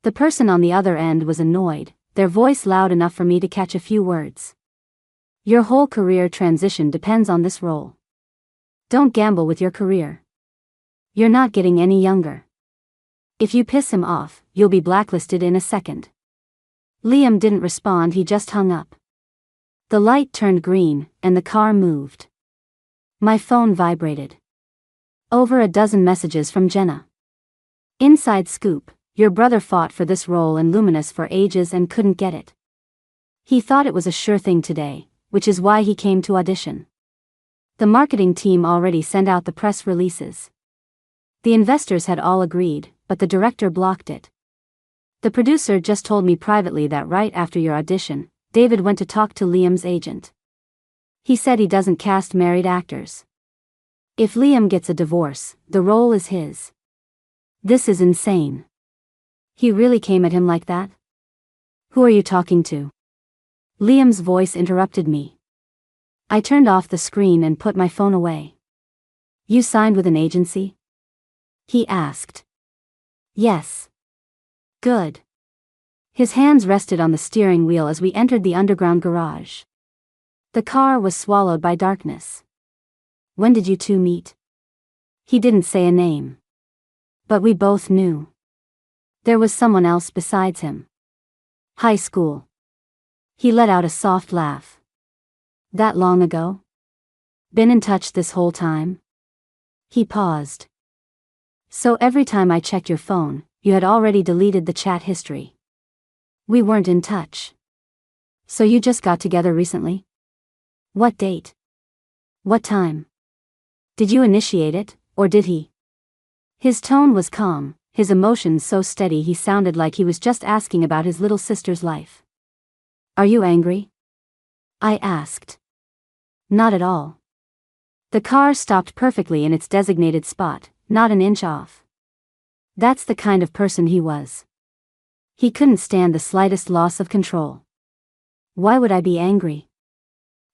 The person on the other end was annoyed, their voice loud enough for me to catch a few words. Your whole career transition depends on this role. Don't gamble with your career. You're not getting any younger. If you piss him off, you'll be blacklisted in a second. Liam didn't respond, he just hung up. The light turned green, and the car moved. My phone vibrated. Over a dozen messages from Jenna. Inside scoop, your brother fought for this role in Luminous for ages and couldn't get it. He thought it was a sure thing today, which is why he came to audition. The marketing team already sent out the press releases. The investors had all agreed, but the director blocked it. The producer just told me privately that right after your audition, David went to talk to Liam's agent. He said he doesn't cast married actors. If Liam gets a divorce, the role is his. This is insane. He really came at him like that? Who are you talking to? Liam's voice interrupted me. I turned off the screen and put my phone away. You signed with an agency? He asked. Yes. Good. His hands rested on the steering wheel as we entered the underground garage. The car was swallowed by darkness. When did you two meet? He didn't say a name. But we both knew. There was someone else besides him. High school. He let out a soft laugh. That long ago? Been in touch this whole time? He paused. So every time I checked your phone, you had already deleted the chat history. We weren't in touch. So you just got together recently? What date? What time? Did you initiate it, or did he? His tone was calm, his emotions so steady he sounded like he was just asking about his little sister's life. Are you angry? I asked. Not at all. The car stopped perfectly in its designated spot, not an inch off. That's the kind of person he was. He couldn't stand the slightest loss of control. Why would I be angry?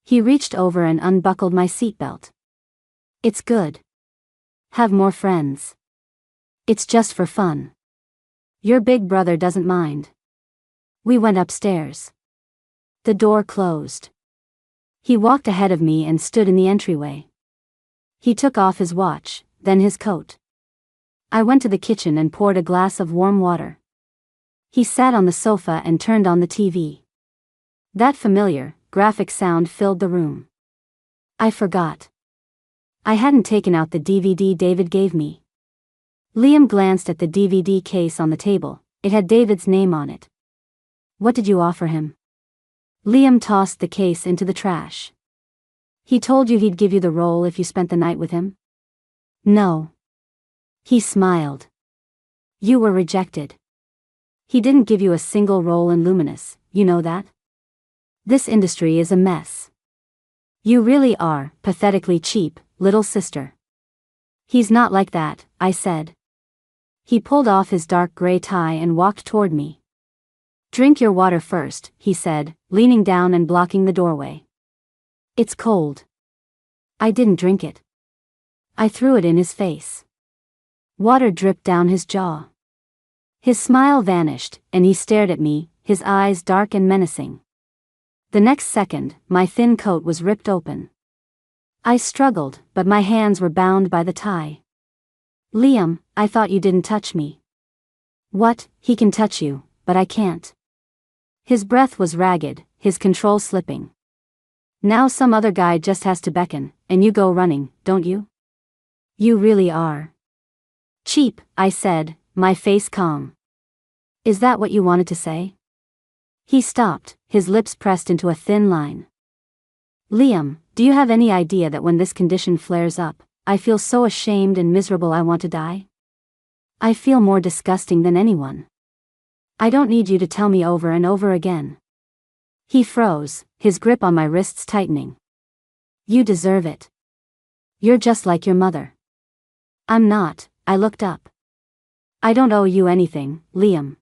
He reached over and unbuckled my seatbelt. It's good. Have more friends. It's just for fun. Your big brother doesn't mind. We went upstairs. The door closed. He walked ahead of me and stood in the entryway. He took off his watch, then his coat. I went to the kitchen and poured a glass of warm water. He sat on the sofa and turned on the TV. That familiar, graphic sound filled the room. I forgot. I hadn't taken out the DVD David gave me. Liam glanced at the DVD case on the table. It had David's name on it. What did you offer him? Liam tossed the case into the trash. He told you he'd give you the role if you spent the night with him? No. He smiled. You were rejected. He didn't give you a single role in Luminous, you know that? This industry is a mess. You really are, pathetically cheap, little sister. He's not like that, I said. He pulled off his dark gray tie and walked toward me. Drink your water first, he said, leaning down and blocking the doorway. It's cold. I didn't drink it. I threw it in his face. Water dripped down his jaw. His smile vanished, and he stared at me, his eyes dark and menacing. The next second, my thin coat was ripped open. I struggled, but my hands were bound by the tie. Liam, I thought you didn't touch me. What? He can touch you, but I can't. His breath was ragged, his control slipping. Now some other guy just has to beckon, and you go running, don't you? You really are. Cheap, I said, my face calm. Is that what you wanted to say? He stopped, his lips pressed into a thin line. Liam, do you have any idea that when this condition flares up, I feel so ashamed and miserable I want to die? I feel more disgusting than anyone. I don't need you to tell me over and over again. He froze, his grip on my wrists tightening. You deserve it. You're just like your mother. I'm not, I looked up. I don't owe you anything, Liam.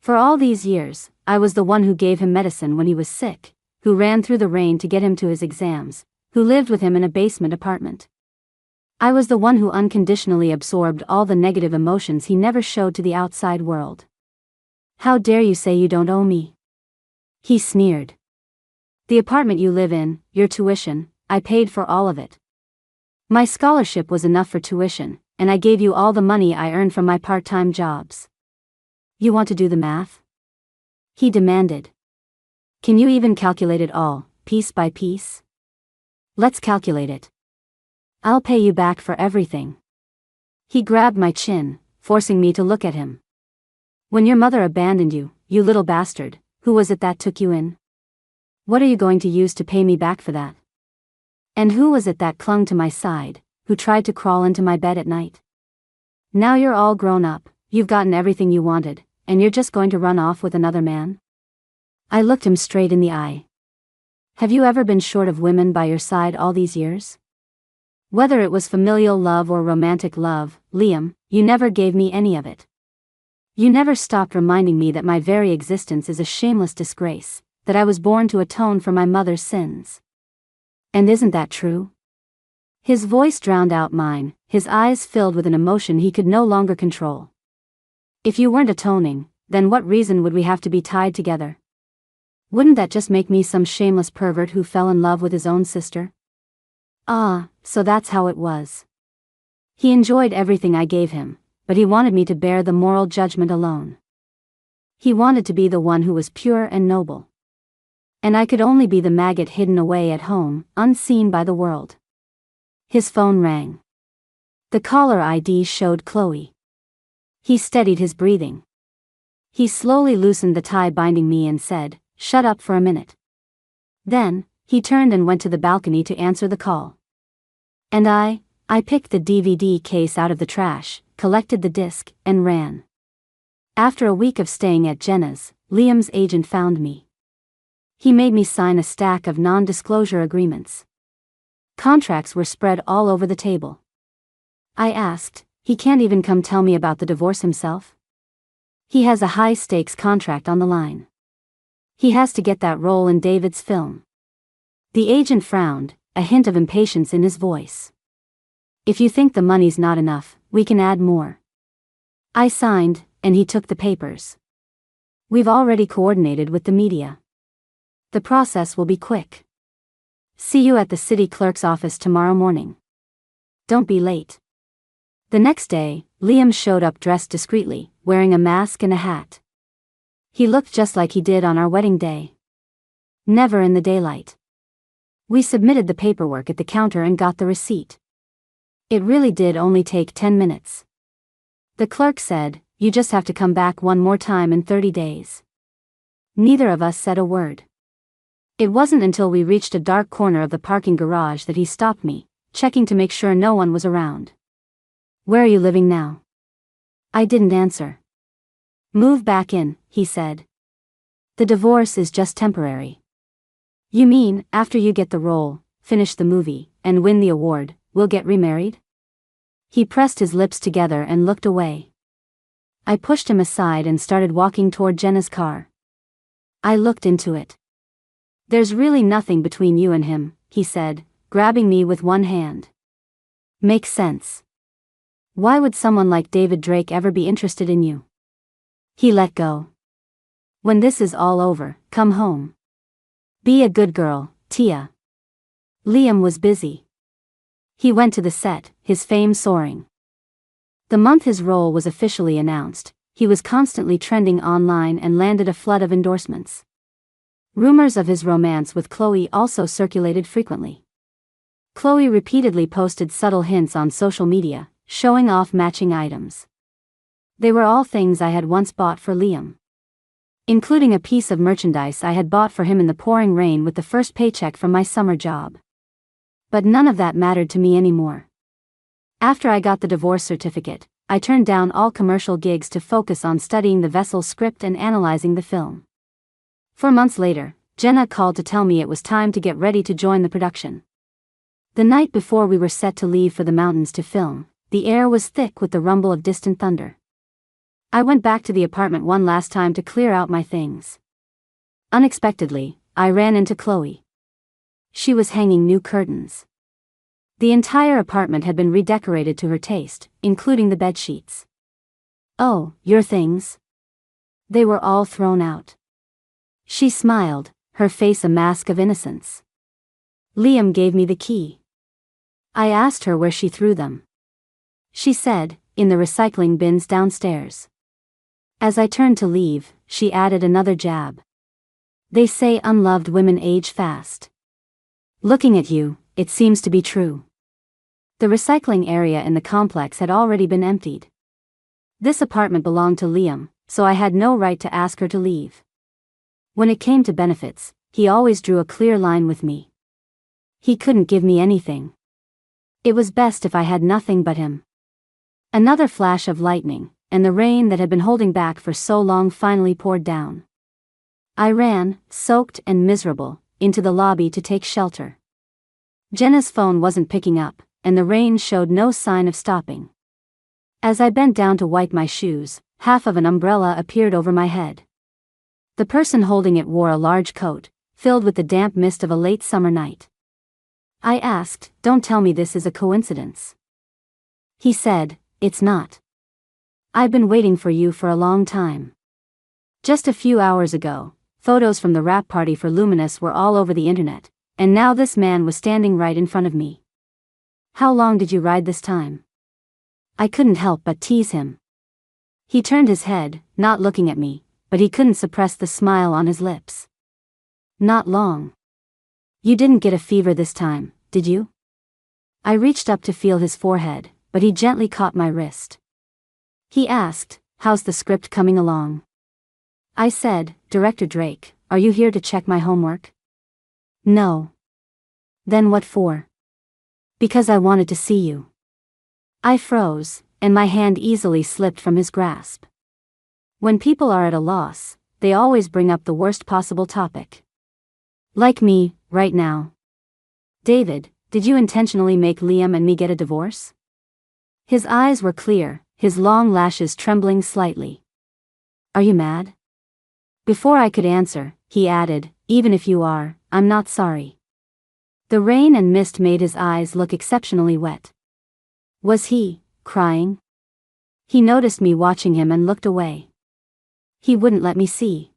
For all these years, I was the one who gave him medicine when he was sick, who ran through the rain to get him to his exams, who lived with him in a basement apartment. I was the one who unconditionally absorbed all the negative emotions he never showed to the outside world. How dare you say you don't owe me? He sneered. The apartment you live in, your tuition, I paid for all of it. My scholarship was enough for tuition, and I gave you all the money I earned from my part-time jobs. You want to do the math? He demanded. Can you even calculate it all, piece by piece? Let's calculate it. I'll pay you back for everything. He grabbed my chin, forcing me to look at him. When your mother abandoned you, you little bastard, who was it that took you in? What are you going to use to pay me back for that? And who was it that clung to my side, who tried to crawl into my bed at night? Now you're all grown up, you've gotten everything you wanted, and you're just going to run off with another man? I looked him straight in the eye. Have you ever been short of women by your side all these years? Whether it was familial love or romantic love, Liam, you never gave me any of it. You never stopped reminding me that my very existence is a shameless disgrace, that I was born to atone for my mother's sins. And isn't that true? His voice drowned out mine, his eyes filled with an emotion he could no longer control. If you weren't atoning, then what reason would we have to be tied together? Wouldn't that just make me some shameless pervert who fell in love with his own sister? Ah, so that's how it was. He enjoyed everything I gave him, but he wanted me to bear the moral judgment alone. He wanted to be the one who was pure and noble. And I could only be the maggot hidden away at home, unseen by the world. His phone rang. The caller ID showed Chloe. He steadied his breathing. He slowly loosened the tie binding me and said, "Shut up for a minute." Then, he turned and went to the balcony to answer the call. And I picked the DVD case out of the trash, collected the disc, and ran. After a week of staying at Jenna's, Liam's agent found me. He made me sign a stack of non-disclosure agreements. Contracts were spread all over the table. I asked. He can't even come tell me about the divorce himself? He has a high-stakes contract on the line. He has to get that role in David's film. The agent frowned, a hint of impatience in his voice. If you think the money's not enough, we can add more. I signed, and he took the papers. We've already coordinated with the media. The process will be quick. See you at the city clerk's office tomorrow morning. Don't be late. The next day, Liam showed up dressed discreetly, wearing a mask and a hat. He looked just like he did on our wedding day. Never in the daylight. We submitted the paperwork at the counter and got the receipt. It really did only take 10 minutes. The clerk said, "You just have to come back one more time in 30 days. Neither of us said a word. It wasn't until we reached a dark corner of the parking garage that he stopped me, checking to make sure no one was around. Where are you living now? I didn't answer. Move back in, he said. The divorce is just temporary. You mean, after you get the role, finish the movie, and win the award, we'll get remarried? He pressed his lips together and looked away. I pushed him aside and started walking toward Jenna's car. I looked into it. There's really nothing between you and him, he said, grabbing me with one hand. Makes sense. Why would someone like David Drake ever be interested in you? He let go. When this is all over, come home. Be a good girl, Tia. Liam was busy. He went to the set, his fame soaring. The month his role was officially announced, he was constantly trending online and landed a flood of endorsements. Rumors of his romance with Chloe also circulated frequently. Chloe repeatedly posted subtle hints on social media, showing off matching items. They were all things I had once bought for Liam. Including a piece of merchandise I had bought for him in the pouring rain with the first paycheck from my summer job. But none of that mattered to me anymore. After I got the divorce certificate, I turned down all commercial gigs to focus on studying the Vessel script and analyzing the film. 4 months later, Jenna called to tell me it was time to get ready to join the production. The night before we were set to leave for the mountains to film, the air was thick with the rumble of distant thunder. I went back to the apartment one last time to clear out my things. Unexpectedly, I ran into Chloe. She was hanging new curtains. The entire apartment had been redecorated to her taste, including the bed sheets. Oh, your things? They were all thrown out. She smiled, her face a mask of innocence. Liam gave me the key. I asked her where she threw them. She said, in the recycling bins downstairs. As I turned to leave, she added another jab. They say unloved women age fast. Looking at you, it seems to be true. The recycling area in the complex had already been emptied. This apartment belonged to Liam, so I had no right to ask her to leave. When it came to benefits, he always drew a clear line with me. He couldn't give me anything. It was best if I had nothing but him. Another flash of lightning, and the rain that had been holding back for so long finally poured down. I ran, soaked and miserable, into the lobby to take shelter. Jenna's phone wasn't picking up, and the rain showed no sign of stopping. As I bent down to wipe my shoes, half of an umbrella appeared over my head. The person holding it wore a large coat, filled with the damp mist of a late summer night. I asked, "Don't tell me this is a coincidence." He said, "It's not. I've been waiting for you for a long time. Just a few hours ago, photos from the wrap party for Luminous were all over the internet, and now this man was standing right in front of me. How long did you ride this time?" I couldn't help but tease him. He turned his head, not looking at me, but he couldn't suppress the smile on his lips. Not long. You didn't get a fever this time, did you? I reached up to feel his forehead, but he gently caught my wrist. He asked, "How's the script coming along?" I said, "Director Drake, are you here to check my homework?" "No." "Then what for?" "Because I wanted to see you." I froze, and my hand easily slipped from his grasp. When people are at a loss, they always bring up the worst possible topic. Like me, right now. "David, did you intentionally make Liam and me get a divorce?" His eyes were clear, his long lashes trembling slightly. Are you mad? Before I could answer, he added, even if you are, I'm not sorry. The rain and mist made his eyes look exceptionally wet. Was he crying? He noticed me watching him and looked away. He wouldn't let me see.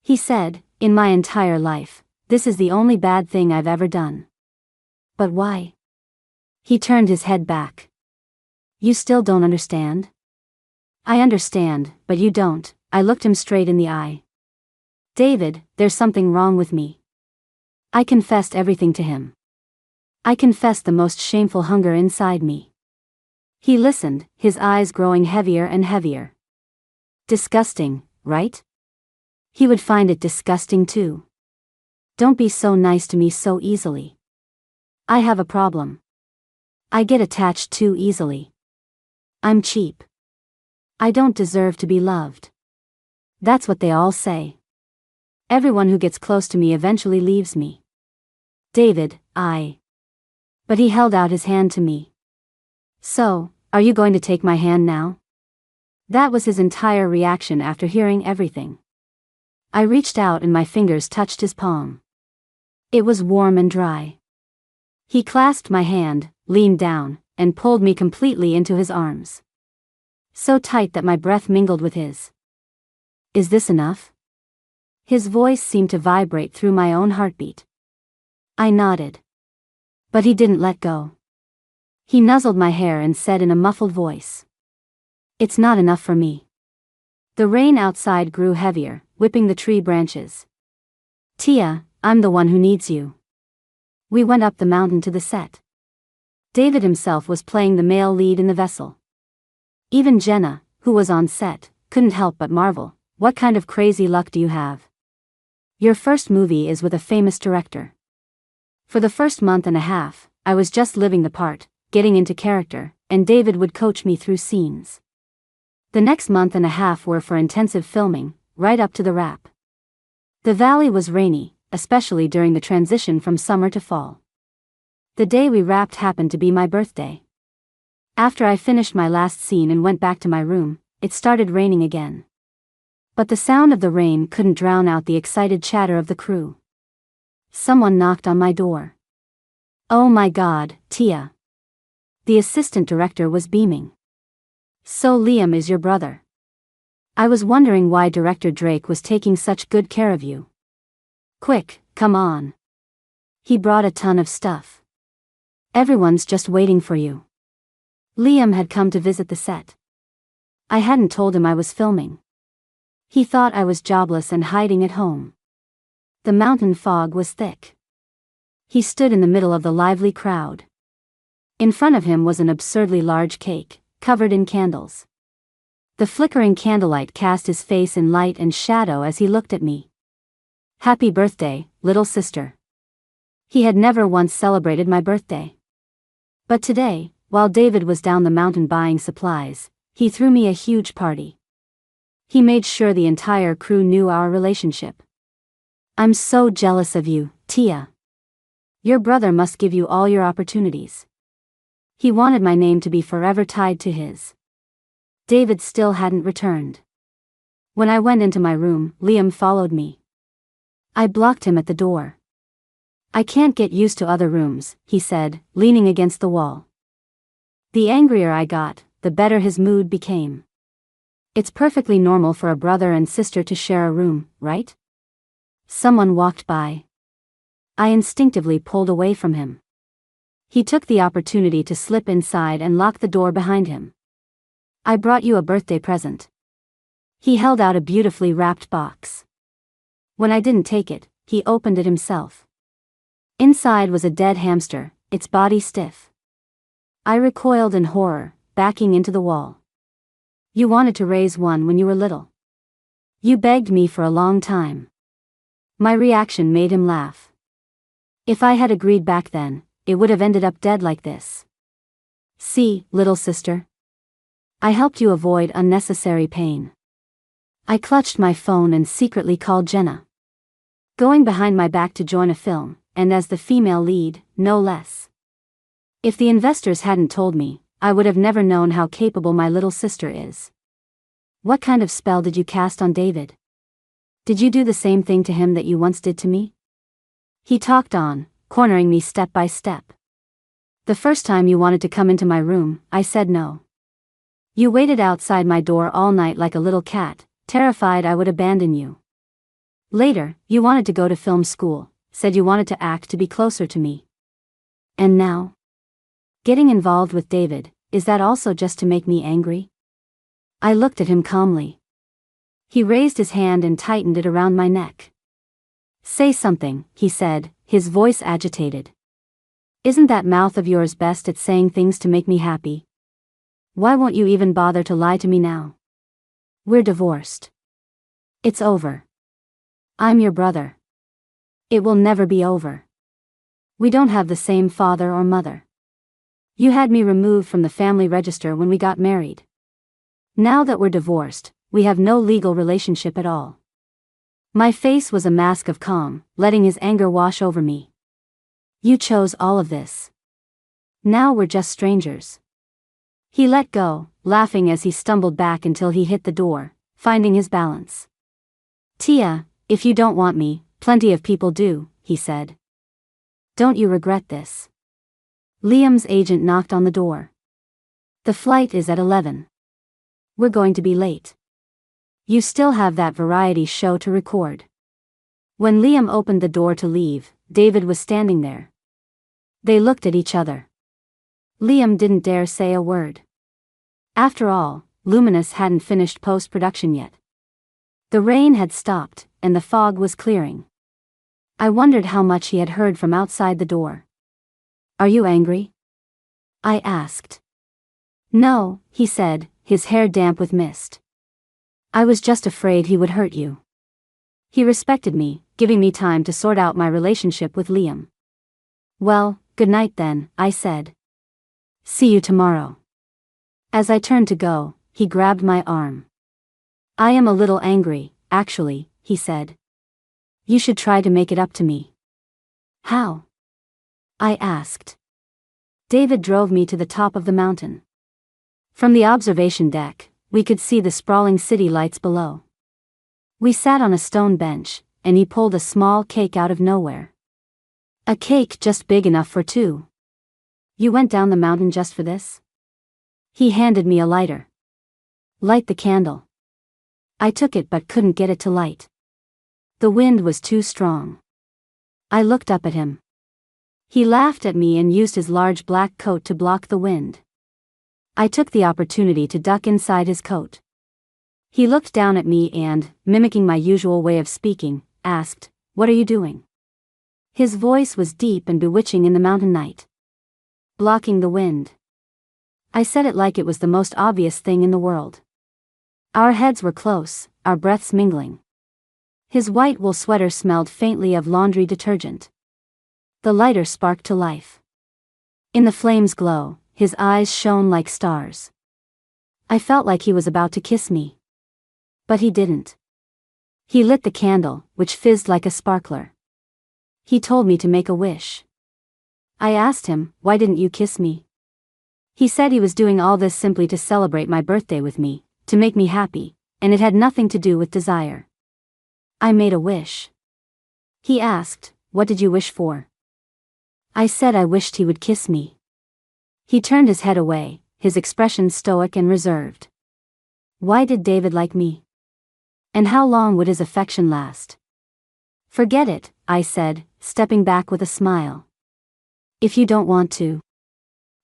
He said, in my entire life, this is the only bad thing I've ever done. But why? He turned his head back. You still don't understand? I understand, but you don't. I looked him straight in the eye. David, there's something wrong with me. I confessed everything to him. I confessed the most shameful hunger inside me. He listened, his eyes growing heavier and heavier. Disgusting, right? He would find it disgusting too. Don't be so nice to me so easily. I have a problem. I get attached too easily. I'm cheap. I don't deserve to be loved. That's what they all say. Everyone who gets close to me eventually leaves me. David, But he held out his hand to me. So, are you going to take my hand now? That was his entire reaction after hearing everything. I reached out and my fingers touched his palm. It was warm and dry. He clasped my hand, leaned down, and pulled me completely into his arms. So tight that my breath mingled with his. Is this enough? His voice seemed to vibrate through my own heartbeat. I nodded. But he didn't let go. He nuzzled my hair and said in a muffled voice. It's not enough for me. The rain outside grew heavier, whipping the tree branches. Tia, I'm the one who needs you. We went up the mountain to the set. David himself was playing the male lead in the vessel. Even Jenna, who was on set, couldn't help but marvel. What kind of crazy luck do you have? Your first movie is with a famous director. For the first month and a half, I was just living the part, getting into character, and David would coach me through scenes. The next month and a half were for intensive filming, right up to the wrap. The valley was rainy, especially during the transition from summer to fall. The day we wrapped happened to be my birthday. After I finished my last scene and went back to my room, it started raining again. But the sound of the rain couldn't drown out the excited chatter of the crew. Someone knocked on my door. Oh my God, Tia. The assistant director was beaming. So Liam is your brother. I was wondering why Director Drake was taking such good care of you. Quick, come on. He brought a ton of stuff. Everyone's just waiting for you. Liam had come to visit the set. I hadn't told him I was filming. He thought I was jobless and hiding at home. The mountain fog was thick. He stood in the middle of the lively crowd. In front of him was an absurdly large cake, covered in candles. The flickering candlelight cast his face in light and shadow as he looked at me. Happy birthday, little sister. He had never once celebrated my birthday. But today, while David was down the mountain buying supplies, he threw me a huge party. He made sure the entire crew knew our relationship. I'm so jealous of you, Tia. Your brother must give you all your opportunities. He wanted my name to be forever tied to his. David still hadn't returned. When I went into my room, Liam followed me. I blocked him at the door. I can't get used to other rooms, he said, leaning against the wall. The angrier I got, the better his mood became. It's perfectly normal for a brother and sister to share a room, right? Someone walked by. I instinctively pulled away from him. He took the opportunity to slip inside and lock the door behind him. I brought you a birthday present. He held out a beautifully wrapped box. When I didn't take it, he opened it himself. Inside was a dead hamster, its body stiff. I recoiled in horror, backing into the wall. You wanted to raise one when you were little. You begged me for a long time. My reaction made him laugh. If I had agreed back then, it would have ended up dead like this. See, little sister. I helped you avoid unnecessary pain. I clutched my phone and secretly called Jenna. Going behind my back to join a film, and as the female lead, no less. If the investors hadn't told me, I would have never known how capable my little sister is. What kind of spell did you cast on David? Did you do the same thing to him that you once did to me? He talked on, cornering me step by step. The first time you wanted to come into my room, I said no. You waited outside my door all night like a little cat, terrified I would abandon you. Later, you wanted to go to film school, said you wanted to act to be closer to me. And now? Getting involved with David, is that also just to make me angry? I looked at him calmly. He raised his hand and tightened it around my neck. Say something, he said, his voice agitated. Isn't that mouth of yours best at saying things to make me happy? Why won't you even bother to lie to me now? We're divorced. It's over. I'm your brother. It will never be over. We don't have the same father or mother. You had me removed from the family register when we got married. Now that we're divorced, we have no legal relationship at all. My face was a mask of calm, letting his anger wash over me. You chose all of this. Now we're just strangers. He let go, laughing as he stumbled back until he hit the door, finding his balance. Tia, if you don't want me, plenty of people do, he said. Don't you regret this? Liam's agent knocked on the door. The flight is at 11. We're going to be late. You still have that variety show to record. When Liam opened the door to leave, David was standing there. They looked at each other. Liam didn't dare say a word. After all, Luminous hadn't finished post-production yet. The rain had stopped, and the fog was clearing. I wondered how much he had heard from outside the door. Are you angry? I asked. No, he said, his hair damp with mist. I was just afraid he would hurt you. He respected me, giving me time to sort out my relationship with Liam. Well, good night then, I said. See you tomorrow. As I turned to go, he grabbed my arm. I am a little angry, actually, he said. You should try to make it up to me. How? I asked. David drove me to the top of the mountain. From the observation deck, we could see the sprawling city lights below. We sat on a stone bench, and he pulled a small cake out of nowhere. A cake just big enough for two. You went down the mountain just for this? He handed me a lighter. Light the candle. I took it but couldn't get it to light. The wind was too strong. I looked up at him. He laughed at me and used his large black coat to block the wind. I took the opportunity to duck inside his coat. He looked down at me and, mimicking my usual way of speaking, asked, "What are you doing?" His voice was deep and bewitching in the mountain night. Blocking the wind. I said it like it was the most obvious thing in the world. Our heads were close, our breaths mingling. His white wool sweater smelled faintly of laundry detergent. The lighter sparked to life. In the flame's glow, his eyes shone like stars. I felt like he was about to kiss me. But he didn't. He lit the candle, which fizzed like a sparkler. He told me to make a wish. I asked him, "Why didn't you kiss me?" He said he was doing all this simply to celebrate my birthday with me, to make me happy, and it had nothing to do with desire. I made a wish. He asked, "What did you wish for?" I said I wished he would kiss me. He turned his head away, his expression stoic and reserved. Why did David like me? And how long would his affection last? Forget it, I said, stepping back with a smile. If you don't want to.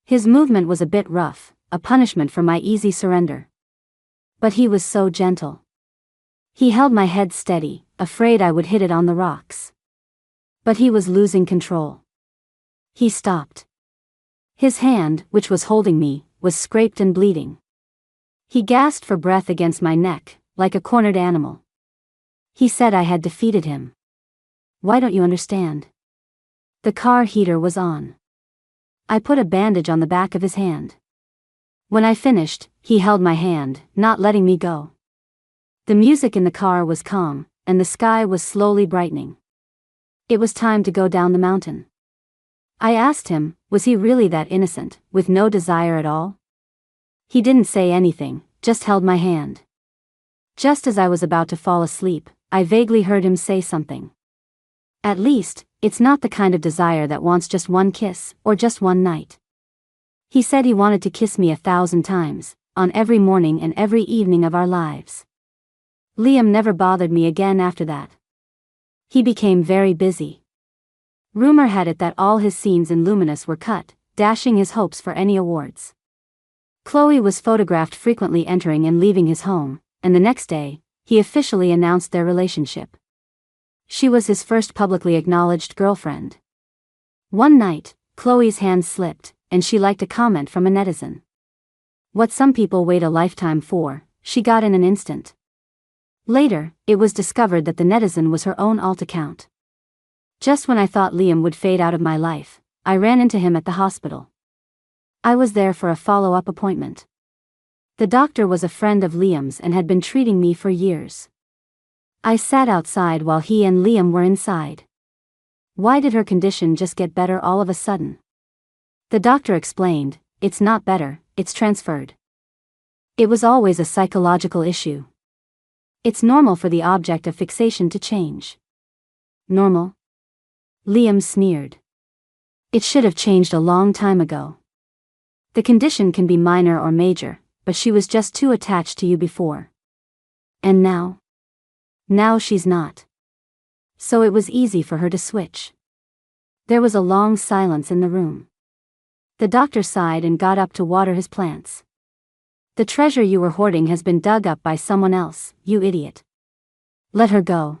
His movement was a bit rough, a punishment for my easy surrender. But he was so gentle. He held my head steady, afraid I would hit it on the rocks. But he was losing control. He stopped. His hand, which was holding me, was scraped and bleeding. He gasped for breath against my neck, like a cornered animal. He said I had defeated him. Why don't you understand? The car heater was on. I put a bandage on the back of his hand. When I finished, he held my hand, not letting me go. The music in the car was calm, and the sky was slowly brightening. It was time to go down the mountain. I asked him, was he really that innocent, with no desire at all? He didn't say anything, just held my hand. Just as I was about to fall asleep, I vaguely heard him say something. At least, it's not the kind of desire that wants just one kiss, or just one night. He said he wanted to kiss me 1,000 times, on every morning and every evening of our lives. Liam never bothered me again after that. He became very busy. Rumor had it that all his scenes in Luminous were cut, dashing his hopes for any awards. Chloe was photographed frequently entering and leaving his home, and the next day, he officially announced their relationship. She was his first publicly acknowledged girlfriend. One night, Chloe's hand slipped, and she liked a comment from a netizen. What some people wait a lifetime for, she got in an instant. Later, it was discovered that the netizen was her own alt account. Just when I thought Liam would fade out of my life, I ran into him at the hospital. I was there for a follow-up appointment. The doctor was a friend of Liam's and had been treating me for years. I sat outside while he and Liam were inside. Why did her condition just get better all of a sudden? The doctor explained, it's not better, it's transferred. It was always a psychological issue. It's normal for the object of fixation to change. Normal? Liam sneered. It should have changed a long time ago. The condition can be minor or major, but she was just too attached to you before. And now? Now she's not. So it was easy for her to switch. There was a long silence in the room. The doctor sighed and got up to water his plants. The treasure you were hoarding has been dug up by someone else, you idiot. Let her go.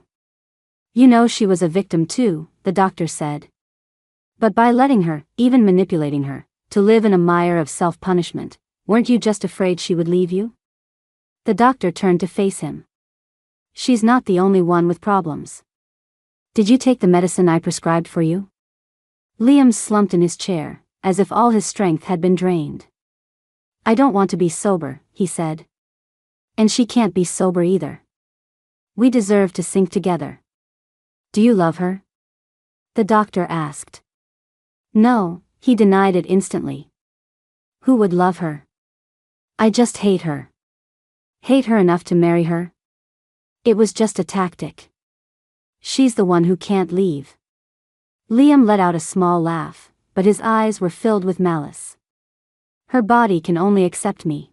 You know she was a victim too, the doctor said. But by letting her, even manipulating her, to live in a mire of self-punishment, weren't you just afraid she would leave you? The doctor turned to face him. She's not the only one with problems. Did you take the medicine I prescribed for you? Liam slumped in his chair, as if all his strength had been drained. I don't want to be sober, he said. And she can't be sober either. We deserve to sink together. Do you love her? The doctor asked. No, he denied it instantly. Who would love her? I just hate her. Hate her enough to marry her? It was just a tactic. She's the one who can't leave. Liam let out a small laugh, but his eyes were filled with malice. Her body can only accept me.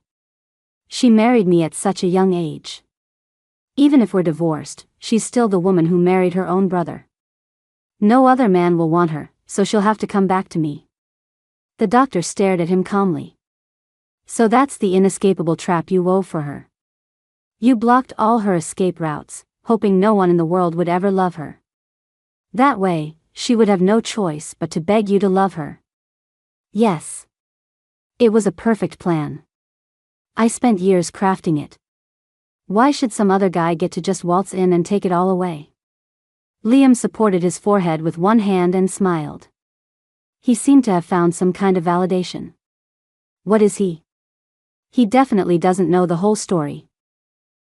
She married me at such a young age. Even if we're divorced, she's still the woman who married her own brother. No other man will want her, so she'll have to come back to me. The doctor stared at him calmly. So that's the inescapable trap you wove for her. You blocked all her escape routes, hoping no one in the world would ever love her. That way, she would have no choice but to beg you to love her. Yes. It was a perfect plan. I spent years crafting it. Why should some other guy get to just waltz in and take it all away? Liam supported his forehead with one hand and smiled. He seemed to have found some kind of validation. What is he? He definitely doesn't know the whole story.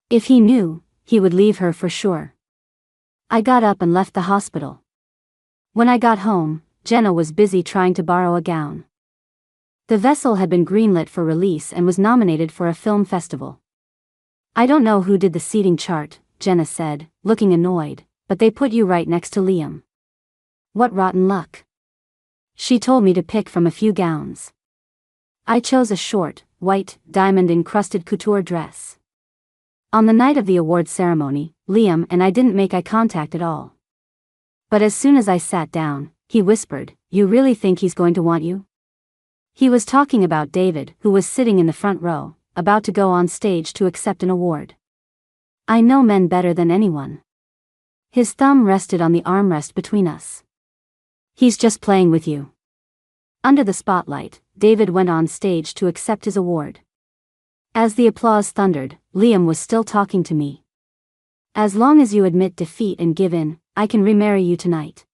If he knew, he would leave her for sure. I got up and left the hospital. When I got home, Jenna was busy trying to borrow a gown. The vessel had been greenlit for release and was nominated for a film festival. I don't know who did the seating chart, Jenna said, looking annoyed, but they put you right next to Liam. What rotten luck. She told me to pick from a few gowns. I chose a short, white, diamond-encrusted couture dress. On the night of the award ceremony, Liam and I didn't make eye contact at all. But as soon as I sat down, he whispered, "You really think he's going to want you?" He was talking about David, who was sitting in the front row, about to go on stage to accept an award. I know men better than anyone. His thumb rested on the armrest between us. He's just playing with you. Under the spotlight, David went on stage to accept his award. As the applause thundered, Liam was still talking to me. As long as you admit defeat and give in, I can remarry you tonight.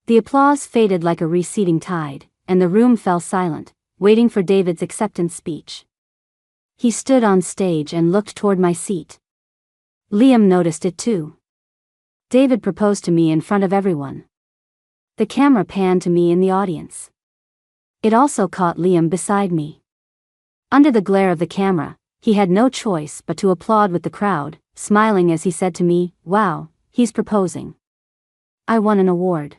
The applause faded like a receding tide, and the room fell silent, waiting for David's acceptance speech. He stood on stage and looked toward my seat. Liam noticed it too. David proposed to me in front of everyone. The camera panned to me in the audience. It also caught Liam beside me. Under the glare of the camera, he had no choice but to applaud with the crowd, smiling as he said to me, "Wow, he's proposing." I won an award.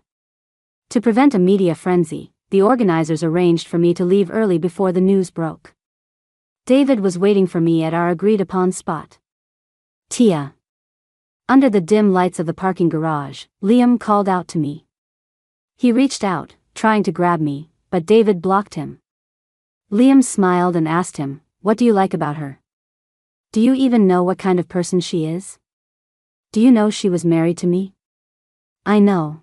To prevent a media frenzy, the organizers arranged for me to leave early before the news broke. David was waiting for me at our agreed-upon spot. "Tia." Under the dim lights of the parking garage, Liam called out to me. He reached out, trying to grab me, but David blocked him. Liam smiled and asked him, "What do you like about her? Do you even know what kind of person she is? Do you know she was married to me?" "I know."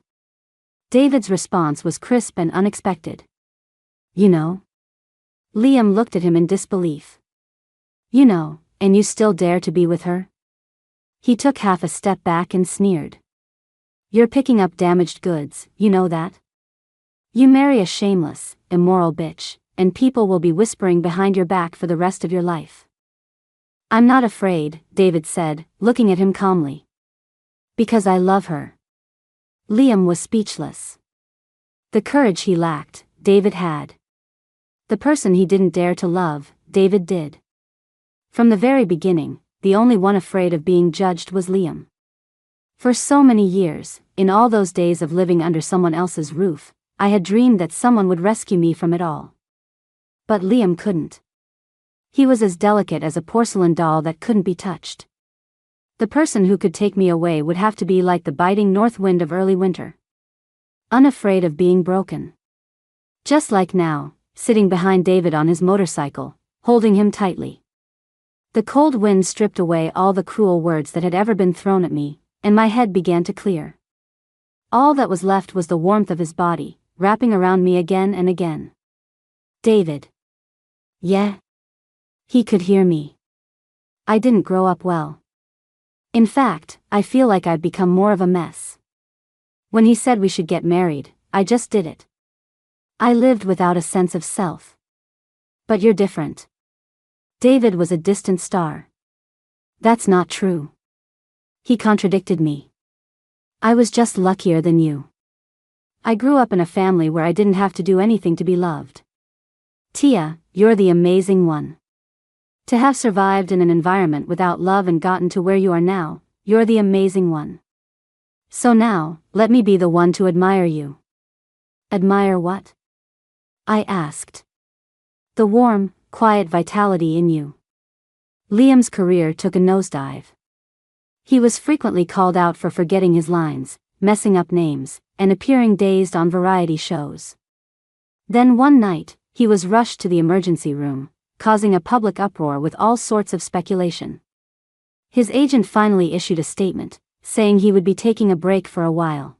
David's response was crisp and unexpected. "You know?" Liam looked at him in disbelief. "You know, and you still dare to be with her?" He took half a step back and sneered. "You're picking up damaged goods, you know that? You marry a shameless, immoral bitch, and people will be whispering behind your back for the rest of your life." "I'm not afraid," David said, looking at him calmly. "Because I love her." Liam was speechless. The courage he lacked, David had. The person he didn't dare to love, David did. From the very beginning, the only one afraid of being judged was Liam. For so many years, in all those days of living under someone else's roof, I had dreamed that someone would rescue me from it all. But Liam couldn't. He was as delicate as a porcelain doll that couldn't be touched. The person who could take me away would have to be like the biting north wind of early winter. Unafraid of being broken. Just like now, sitting behind David on his motorcycle, holding him tightly. The cold wind stripped away all the cruel words that had ever been thrown at me, and my head began to clear. All that was left was the warmth of his body, wrapping around me again and again. "David." "Yeah?" He could hear me. I didn't grow up well. In fact, I feel like I've become more of a mess. When he said we should get married, I just did it. I lived without a sense of self. "But you're different." David was a distant star. "That's not true." He contradicted me. "I was just luckier than you. I grew up in a family where I didn't have to do anything to be loved. Tia, you're the amazing one. To have survived in an environment without love and gotten to where you are now, you're the amazing one. So now, let me be the one to admire you." "Admire what?" I asked. "The warm, quiet vitality in you." Liam's career took a nosedive. He was frequently called out for forgetting his lines, messing up names, and appearing dazed on variety shows. Then one night, he was rushed to the emergency room, causing a public uproar with all sorts of speculation. His agent finally issued a statement, saying he would be taking a break for a while.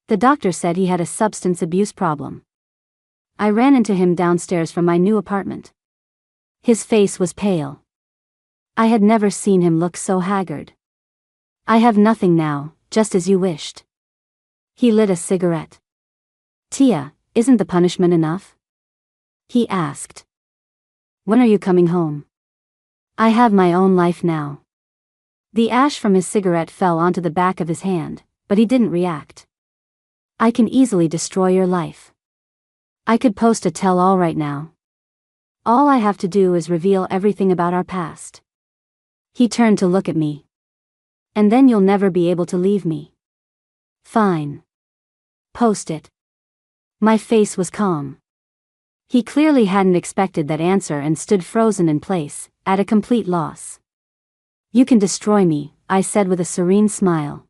The doctor said he had a substance abuse problem. I ran into him downstairs from my new apartment. His face was pale. I had never seen him look so haggard. "I have nothing now, just as you wished." He lit a cigarette. "Tia, isn't the punishment enough?" he asked. "When are you coming home?" "I have my own life now." The ash from his cigarette fell onto the back of his hand, but he didn't react. "I can easily destroy your life. I could post a tell-all right now. All I have to do is reveal everything about our past." He turned to look at me. "And then you'll never be able to leave me." "Fine. Post it." My face was calm. He clearly hadn't expected that answer and stood frozen in place, at a complete loss. "You can destroy me," I said with a serene smile.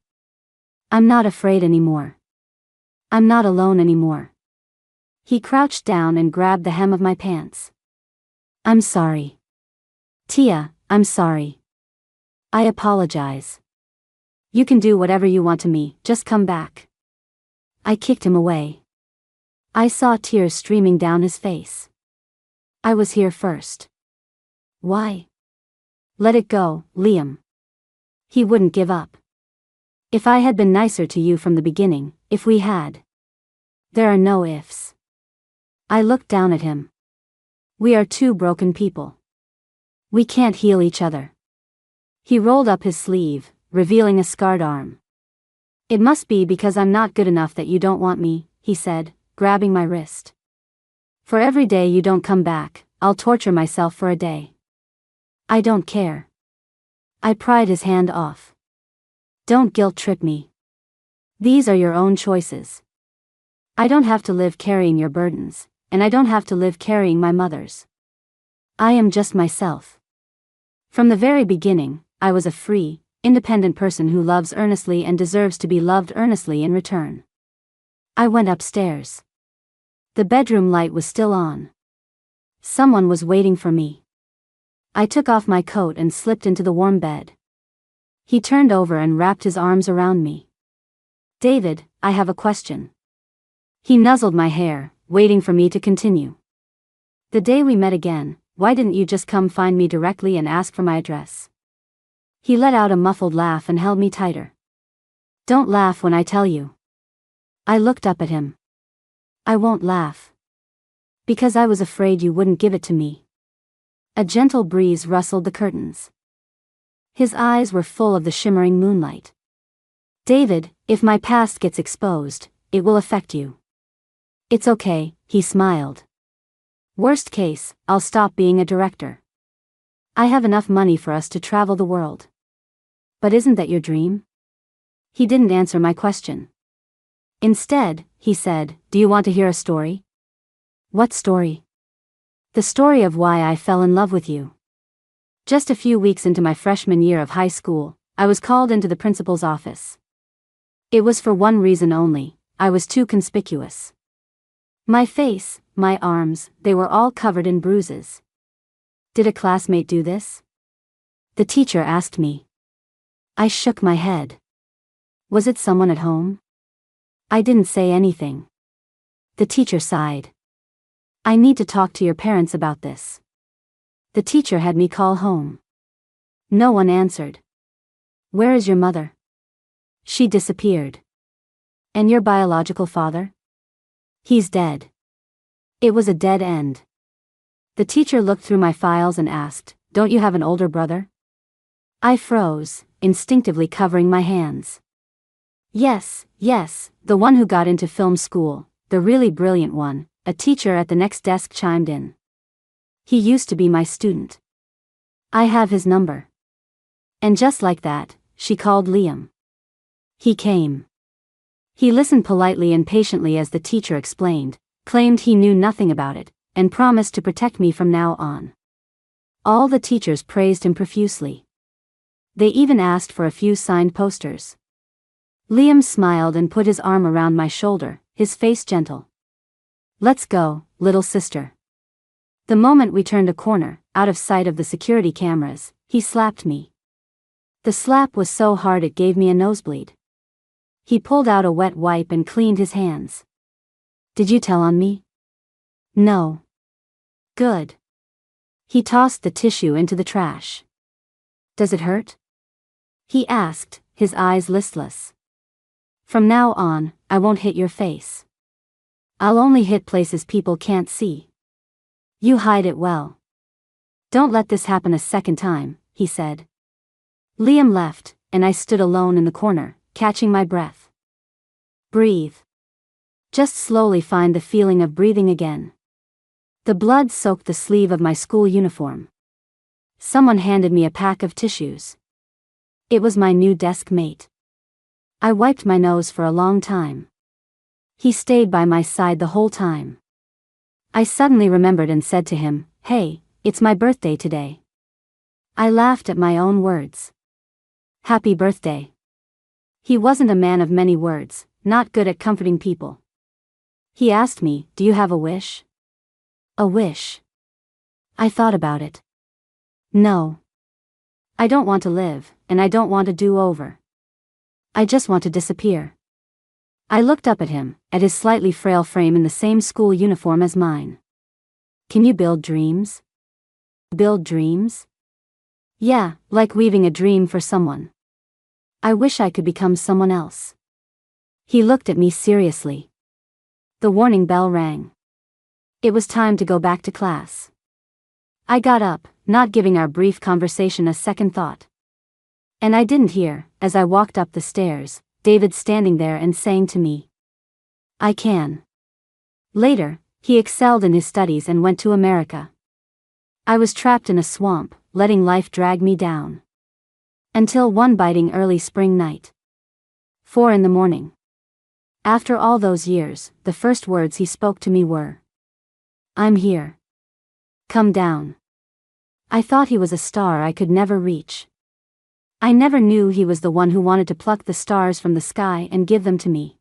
"I'm not afraid anymore. I'm not alone anymore." He crouched down and grabbed the hem of my pants. "I'm sorry. Tia, I'm sorry. I apologize. You can do whatever you want to me, just come back." I kicked him away. I saw tears streaming down his face. "I was here first." "Why?" "Let it go, Liam." He wouldn't give up. "If I had been nicer to you from the beginning, if we had." "There are no ifs." I looked down at him. "We are two broken people. We can't heal each other." He rolled up his sleeve, revealing a scarred arm. "It must be because I'm not good enough that you don't want me," he said, grabbing my wrist. "For every day you don't come back, I'll torture myself for a day. I don't care. I pried his hand off. Don't guilt trip me. These are your own choices. I don't have to live carrying your burdens, and I don't have to live carrying my mother's. I am just myself. From the very beginning, I was a free, independent person who loves earnestly and deserves to be loved earnestly in return. I went upstairs. The bedroom light was still on. Someone was waiting for me. I took off my coat and slipped into the warm bed. He turned over and wrapped his arms around me. David, I have a question. He nuzzled my hair, waiting for me to continue. The day we met again, why didn't you just come find me directly and ask for my address? He let out a muffled laugh and held me tighter. Don't laugh when I tell you. I looked up at him. I won't laugh. Because I was afraid you wouldn't give it to me. A gentle breeze rustled the curtains. His eyes were full of the shimmering moonlight. David, if my past gets exposed, it will affect you. It's okay, he smiled. Worst case, I'll stop being a director. I have enough money for us to travel the world. But isn't that your dream? He didn't answer my question. Instead, he said, do you want to hear a story? What story? The story of why I fell in love with you. Just a few weeks into my freshman year of high school, I was called into the principal's office. It was for one reason only: I was too conspicuous. My face, my arms, they were all covered in bruises. Did a classmate do this? The teacher asked me. I shook my head. Was it someone at home? I didn't say anything. The teacher sighed. I need to talk to your parents about this. The teacher had me call home. No one answered. Where is your mother? She disappeared. And your biological father? He's dead. It was a dead end. The teacher looked through my files and asked, don't you have an older brother? I froze, instinctively covering my hands. Yes, the one who got into film school, the really brilliant one, a teacher at the next desk chimed in. He used to be my student. I have his number. And just like that, she called Liam. He came. He listened politely and patiently as the teacher explained, claimed he knew nothing about it, and promised to protect me from now on. All the teachers praised him profusely. They even asked for a few signed posters. Liam smiled and put his arm around my shoulder, his face gentle. Let's go, little sister. The moment we turned a corner, out of sight of the security cameras, he slapped me. The slap was so hard it gave me a nosebleed. He pulled out a wet wipe and cleaned his hands. Did you tell on me? No. Good. He tossed the tissue into the trash. Does it hurt? He asked, his eyes listless. From now on, I won't hit your face. I'll only hit places people can't see. You hide it well. Don't let this happen a second time, he said. Liam left, and I stood alone in the corner, catching my breath. Breathe. Just slowly find the feeling of breathing again. The blood soaked the sleeve of my school uniform. Someone handed me a pack of tissues. It was my new desk mate. I wiped my nose for a long time. He stayed by my side the whole time. I suddenly remembered and said to him, "Hey, it's my birthday today." I laughed at my own words. Happy birthday. He wasn't a man of many words, not good at comforting people. He asked me, "Do you have a wish?" A wish. I thought about it. No. I don't want to live, and I don't want a do-over. I just want to disappear. I looked up at him, at his slightly frail frame in the same school uniform as mine. Can you build dreams? Build dreams? Yeah, like weaving a dream for someone. I wish I could become someone else. He looked at me seriously. The warning bell rang. It was time to go back to class. I got up, not giving our brief conversation a second thought. And I didn't hear, as I walked up the stairs, David standing there and saying to me, "I can." Later, he excelled in his studies and went to America. I was trapped in a swamp, letting life drag me down. Until one biting early spring night. 4 in the morning. After all those years, the first words he spoke to me were, "I'm here. Come down." I thought he was a star I could never reach. I never knew he was the one who wanted to pluck the stars from the sky and give them to me.